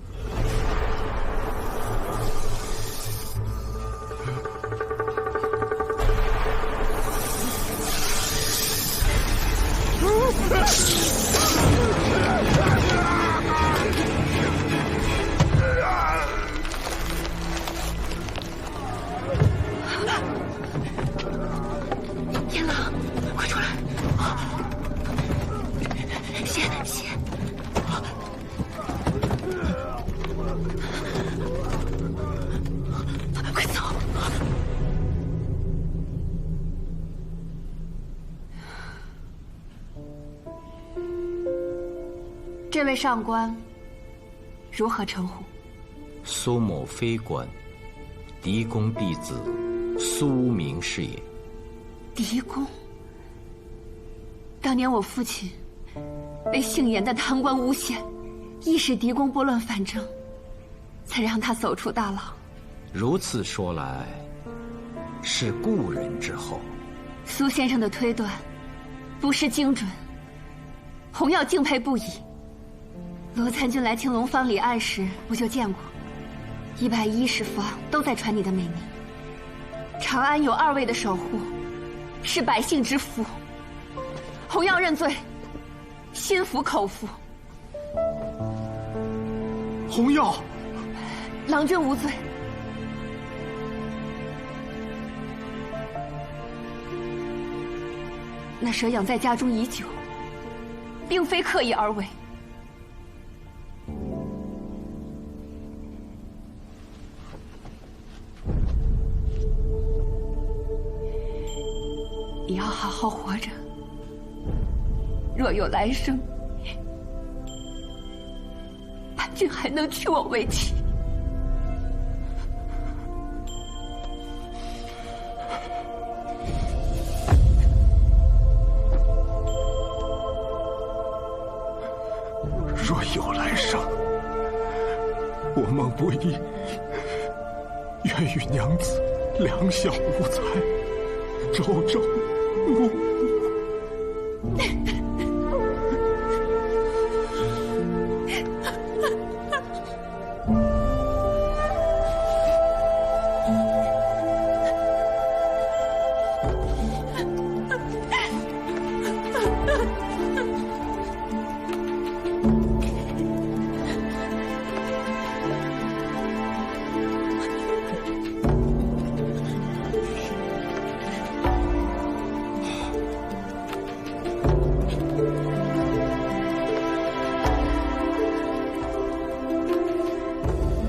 S6: 天狼，快出来！血！快走！
S16: 这位上官如何称呼？
S1: 苏某非官，狄公弟子苏明是也。
S16: 狄公，当年我父亲被姓严的贪官诬陷，亦是狄公拨乱反正，才让他走出大牢。
S1: 如此说来，是故人之后。
S16: 苏先生的推断不失精准，洪耀敬佩不已。罗参军来青龙坊里案时，我就见过，110方都在传你的美名。长安有2位的守护，是百姓之福。洪耀认罪，心服口服。
S8: 洪耀，
S16: 郎君无罪。那蛇养在家中已久，并非刻意而为。你要好好活着，若有来生，叛君还能娶我为妻。
S9: 若有来生，我孟不义愿与娘子两小无猜，朝朝暮暮。